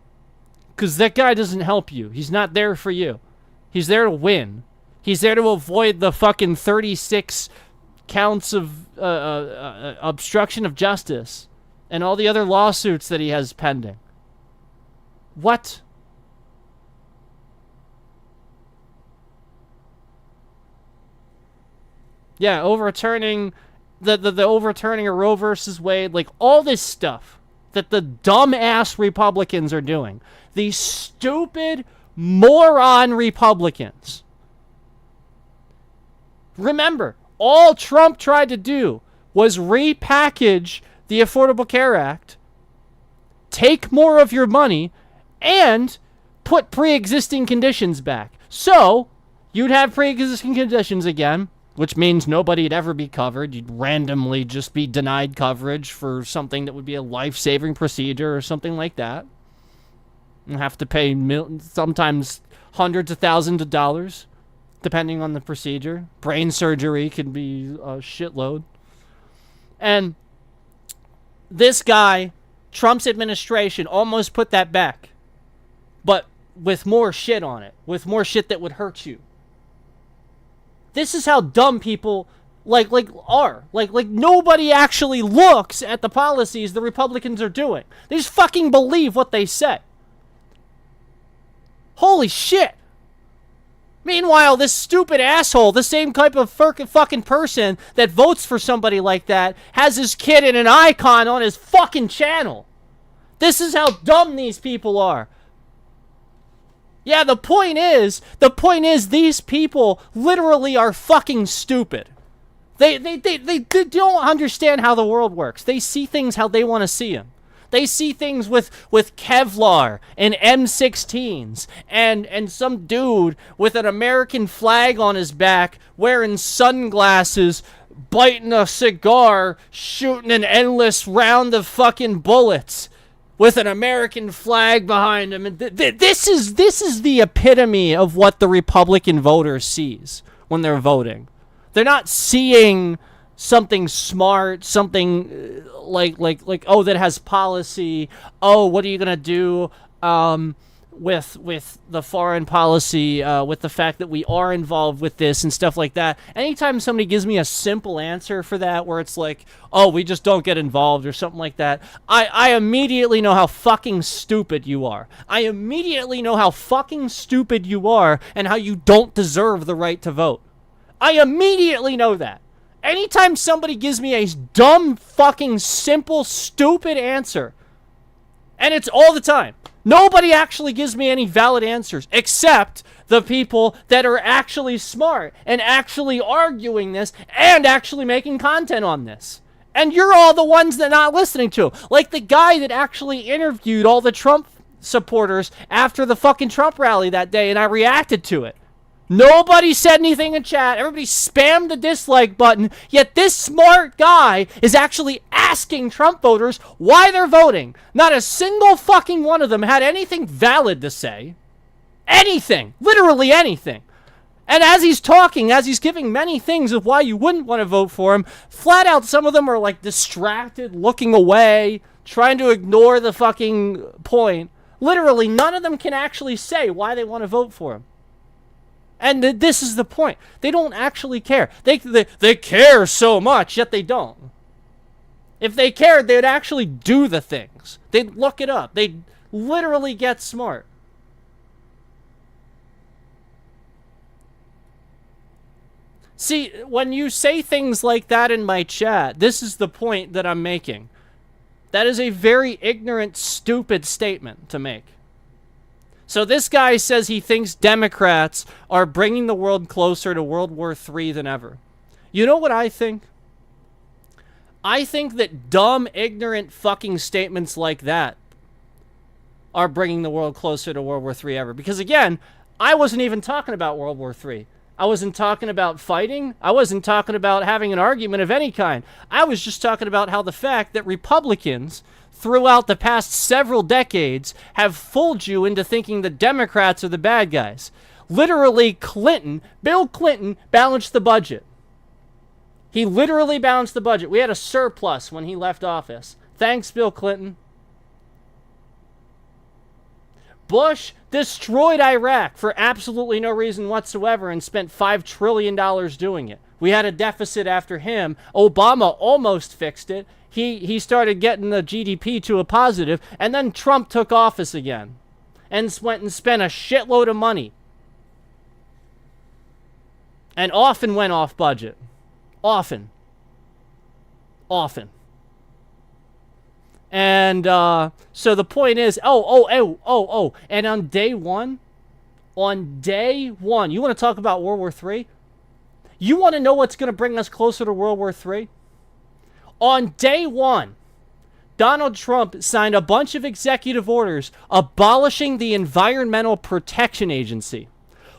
Because that guy doesn't help you. He's not there for you. He's there to win. He's there to avoid the fucking 36 counts of obstruction of justice and all the other lawsuits that he has pending. What? Yeah, overturning the overturning of Roe versus Wade, like all this stuff that the dumbass Republicans are doing. These stupid moron Republicans. Remember, all Trump tried to do was repackage the Affordable Care Act, take more of your money, and put pre-existing conditions back. So, you'd have pre-existing conditions again, which means nobody'd ever be covered. You'd randomly just be denied coverage for something that would be a life-saving procedure or something like that. And have to pay sometimes hundreds of thousands of dollars, depending on the procedure. Brain surgery could be a shitload. And this guy, Trump's administration, almost put that back. But with more shit on it. With more shit that would hurt you. This is how dumb people are. Like nobody actually looks at the policies the Republicans are doing. They just fucking believe what they say. Holy shit. Meanwhile, this stupid asshole, the same type of fucking person that votes for somebody like that, has his kid in an icon on his fucking channel. This is how dumb these people are. Yeah, the point is these people literally are fucking stupid. They don't understand how the world works. They see things how they want to see them. They see things with Kevlar and M16s and some dude with an American flag on his back wearing sunglasses, biting a cigar, shooting an endless round of fucking bullets with an American flag behind him. And this is the epitome of what the Republican voter sees when they're voting. They're not seeing something smart, something like oh, that has policy. Oh, what are you gonna do with the foreign policy, with the fact that we are involved with this and stuff like that. Anytime somebody gives me a simple answer for that, where it's like, oh, we just don't get involved or something like that, I immediately know how fucking stupid you are. I immediately know how fucking stupid you are and how you don't deserve the right to vote. I immediately know that. Anytime somebody gives me a dumb, fucking, simple, stupid answer, and it's all the time, nobody actually gives me any valid answers, except the people that are actually smart and actually arguing this and actually making content on this. And you're all the ones that are not listening to. Like the guy that actually interviewed all the Trump supporters after the fucking Trump rally that day, and I reacted to it. Nobody said anything in chat. Everybody spammed the dislike button. Yet this smart guy is actually asking Trump voters why they're voting. Not a single fucking one of them had anything valid to say. Anything. Literally anything. And as he's talking, as he's giving many things of why you wouldn't want to vote for him, flat out some of them are like distracted, looking away, trying to ignore the fucking point. Literally none of them can actually say why they want to vote for him. And this is the point. They don't actually care. They care so much, yet they don't. If they cared, they'd actually do the things. They'd look it up. They'd literally get smart. See, when you say things like that in my chat, this is the point that I'm making. That is a very ignorant, stupid statement to make. So this guy says he thinks Democrats are bringing the world closer to World War III than ever. You know what I think? I think that dumb, ignorant fucking statements like that are bringing the world closer to World War III ever. Because again, I wasn't even talking about World War III. I wasn't talking about fighting. I wasn't talking about having an argument of any kind. I was just talking about how the fact that Republicans throughout the past several decades have fooled you into thinking the Democrats are the bad guys. Literally, Bill Clinton balanced the budget. He literally balanced the budget. We had a surplus when he left office. Thanks, Bill Clinton. Bush destroyed Iraq for absolutely no reason whatsoever and spent $5 trillion doing it. We had a deficit after him. Obama almost fixed it. He started getting the GDP to a positive, and then Trump took office again and went and spent a shitload of money. And often went off budget. Often. And so the point is, and on day one, you want to talk about World War III? You want to know what's going to bring us closer to World War III? On day one, Donald Trump signed a bunch of executive orders abolishing the Environmental Protection Agency.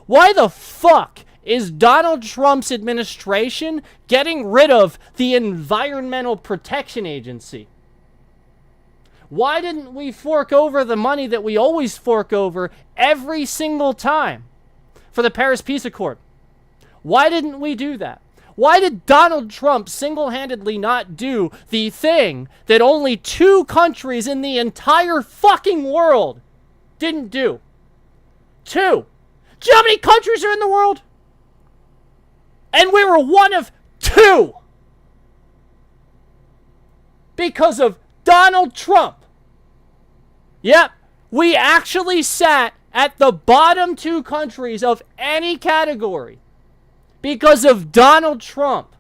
Why the fuck is Donald Trump's administration getting rid of the Environmental Protection Agency? Why didn't we fork over the money that we always fork over every single time for the Paris Peace Accord? Why didn't we do that? Why did Donald Trump single-handedly not do the thing that only 2 countries in the entire fucking world didn't do? 2. Do you know how many countries are in the world? And we were one of 2. Because of Donald Trump. Yep, we actually sat at the bottom 2 countries of any category because of Donald Trump.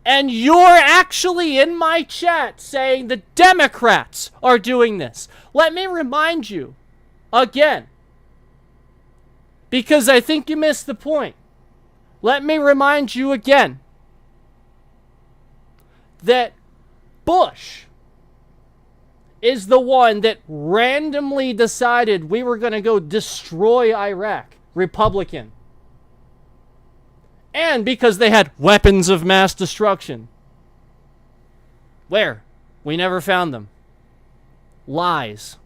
And you're actually in my chat saying the Democrats are doing this. Let me remind you again, because I think you missed the point. Let me remind you again that Bush is the one that randomly decided we were going to go destroy Iraq. Republican. And because they had weapons of mass destruction. Where? We never found them. Lies.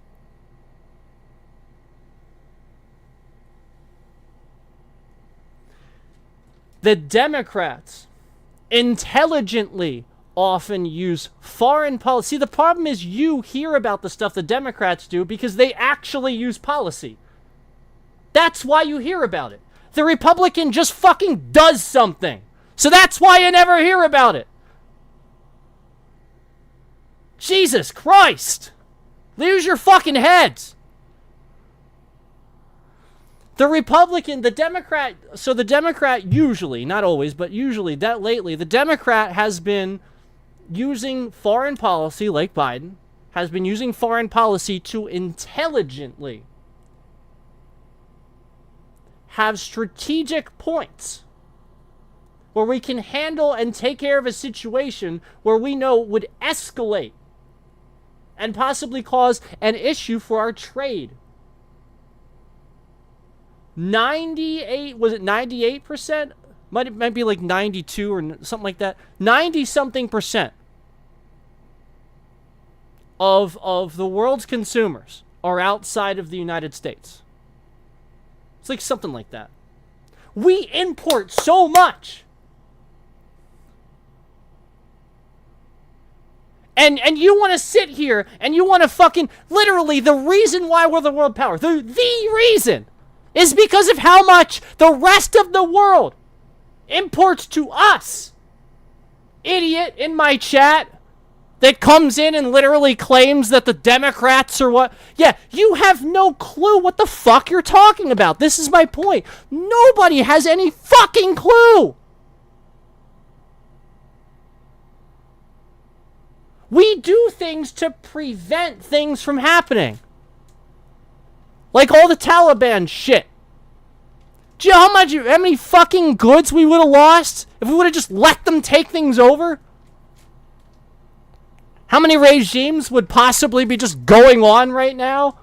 The Democrats intelligently often use foreign policy. See, the problem is you hear about the stuff the Democrats do because they actually use policy. That's why you hear about it. The Republican just fucking does something. So that's why you never hear about it. Jesus Christ. Lose your fucking heads. The Democrat usually, not always, but usually, that lately, the Democrat has been using foreign policy, like Biden, has been using foreign policy to intelligently have strategic points where we can handle and take care of a situation where we know would escalate and possibly cause an issue for our trade. 98, was it 98%? Might be like 92 or something like that. 90-something percent of the world's consumers are outside of the United States. It's like something like that. We import so much. And you want to sit here and you want to fucking, literally, the reason why we're the world power, the reason, is because of how much the rest of the world imports to us. Idiot in my chat that comes in and literally claims that the Democrats are what? Yeah, you have no clue what the fuck you're talking about. This is my point. Nobody has any fucking clue. We do things to prevent things from happening. Like all the Taliban shit. Do you know how many fucking goods we would have lost if we would have just let them take things over? How many regimes would possibly be just going on right now?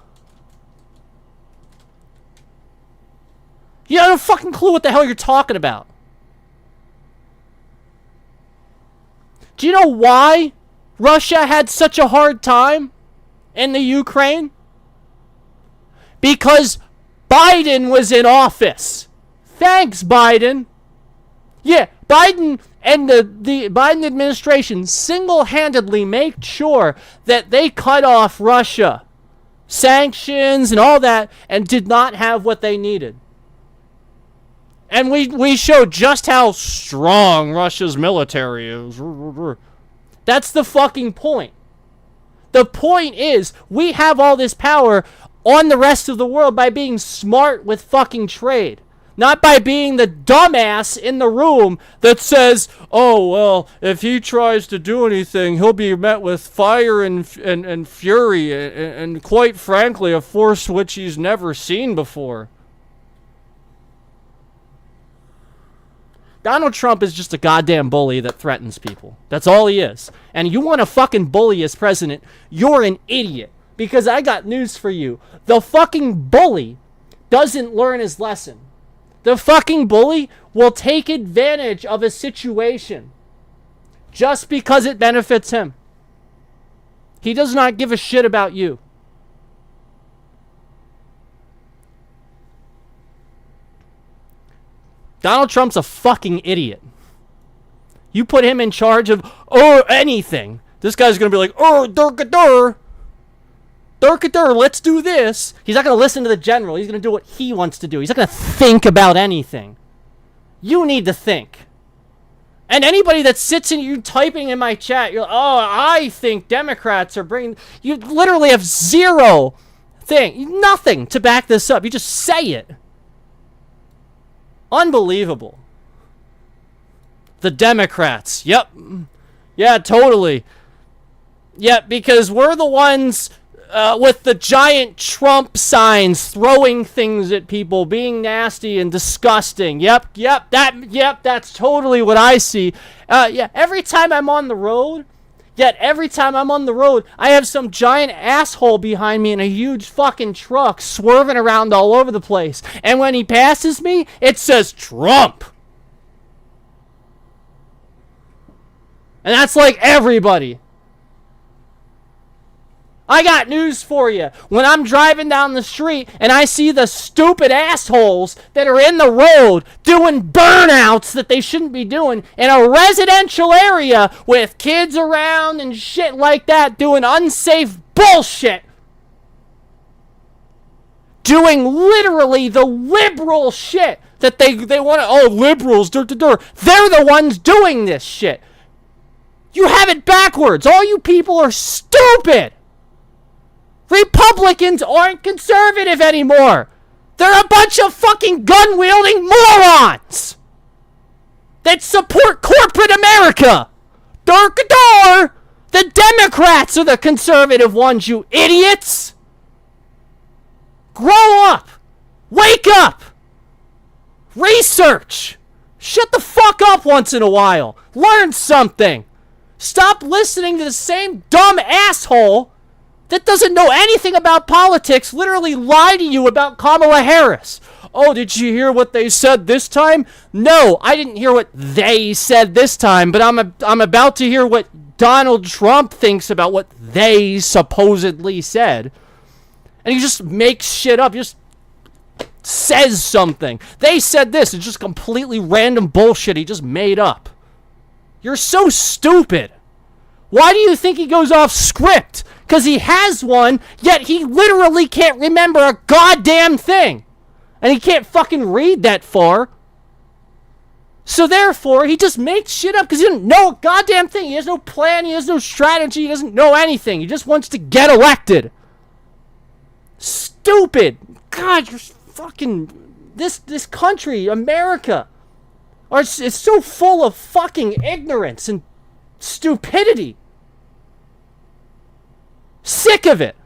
You have no fucking clue what the hell you're talking about. Do you know why Russia had such a hard time in the Ukraine? Because Biden was in office. Thanks, Biden. Yeah, Biden and the Biden administration single-handedly made sure that they cut off Russia. Sanctions and all that, and did not have what they needed. And we showed just how strong Russia's military is. That's the fucking point. The point is, we have all this power on the rest of the world by being smart with fucking trade. Not by being the dumbass in the room that says, oh, well, if he tries to do anything, he'll be met with fire and fury and quite frankly, a force which he's never seen before. Donald Trump is just a goddamn bully that threatens people. That's all he is. And you want to fucking bully as president, you're an idiot. Because I got news for you. The fucking bully doesn't learn his lesson. The fucking bully will take advantage of a situation just because it benefits him. He does not give a shit about you. Donald Trump's a fucking idiot. You put him in charge of anything. This guy's going to be like, Durkadur, let's do this. He's not going to listen to the general. He's going to do what he wants to do. He's not going to think about anything. You need to think. And anybody that sits in you typing in my chat, you're like, oh, I think Democrats are bringing... You literally have nothing to back this up. You just say it. Unbelievable. The Democrats. Yep. Yeah, totally. Yeah, because we're the ones with the giant Trump signs throwing things at people, being nasty and disgusting. Yep, that's totally what I see. Yeah, every time I'm on the road, I have some giant asshole behind me in a huge fucking truck swerving around all over the place. And when he passes me, it says Trump. And that's like everybody. I got news for you. When I'm driving down the street and I see the stupid assholes that are in the road doing burnouts that they shouldn't be doing in a residential area with kids around and shit like that, doing unsafe bullshit, doing literally the liberal shit that they want to, liberals, they're the ones doing this shit. You have it backwards. All you people are stupid. Republicans aren't conservative anymore. They're a bunch of fucking gun-wielding morons that support corporate America. The Democrats are the conservative ones, you idiots. Grow up. Wake up. Research. Shut the fuck up once in a while. Learn something. Stop listening to the same dumb asshole that doesn't know anything about politics literally lie to you about Kamala Harris. Oh, did you hear what they said this time? No, I didn't hear what they said this time, but I'm about to hear what Donald Trump thinks about what they supposedly said. And he just makes shit up. He just says something. They said this. It's just completely random bullshit he just made up. You're so stupid. Why do you think he goes off script? Because he has one, yet he literally can't remember a goddamn thing. And he can't fucking read that far. So therefore, he just makes shit up because he doesn't know a goddamn thing. He has no plan, he has no strategy, he doesn't know anything. He just wants to get elected. Stupid. God, you're fucking... This country, America, it's so full of fucking ignorance and stupidity. Sick of it.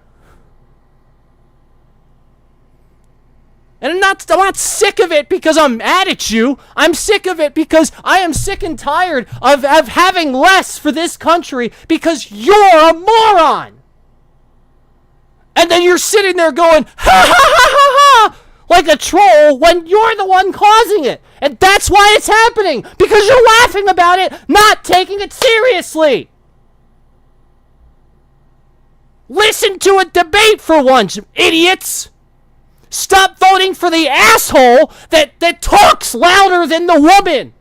And I'm not sick of it because I'm mad at you. I'm sick of it because I am sick and tired of having less for this country because you're a moron. And then you're sitting there going, ha ha ha ha ha, like a troll when you're the one causing it. And that's why it's happening. Because you're laughing about it, not taking it seriously. Listen to a debate for once, idiots. Stop voting for the asshole that talks louder than the woman.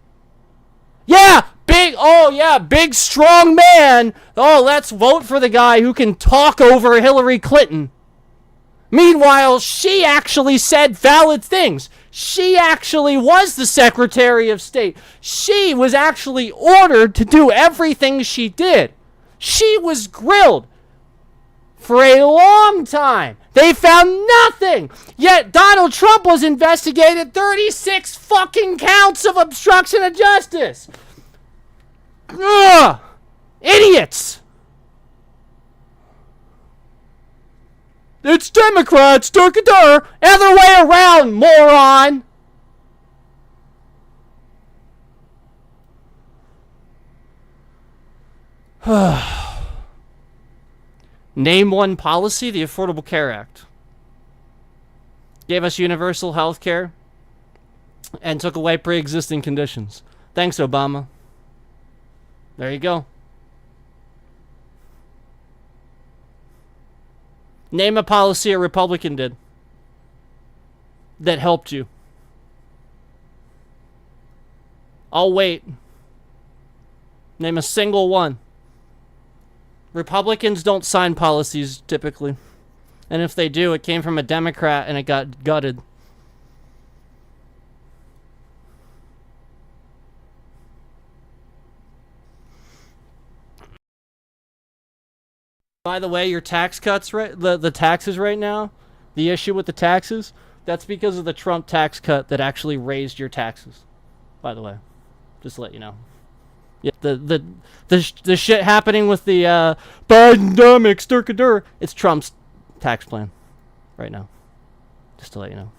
Yeah, big strong man. Oh, let's vote for the guy who can talk over Hillary Clinton. Meanwhile, she actually said valid things. She actually was the Secretary of State. She was actually ordered to do everything she did. She was grilled for a long time. They found nothing. Yet Donald Trump was investigated 36 fucking counts of obstruction of justice. Ugh! Idiots! It's Democrats, Durkadur. Other way around, moron! Name one policy, the Affordable Care Act. Gave us universal health care and took away pre-existing conditions. Thanks, Obama. There you go. Name a policy a Republican did that helped you. I'll wait. Name a single one. Republicans don't sign policies typically. And if they do, it came from a Democrat and it got gutted. By the way, your tax cuts, right? The taxes right now, the issue with the taxes, that's because of the Trump tax cut that actually raised your taxes. By the way, just to let you know. Yeah, the shit happening with the Bidenomics, it's Trump's tax plan right now. Just to let you know.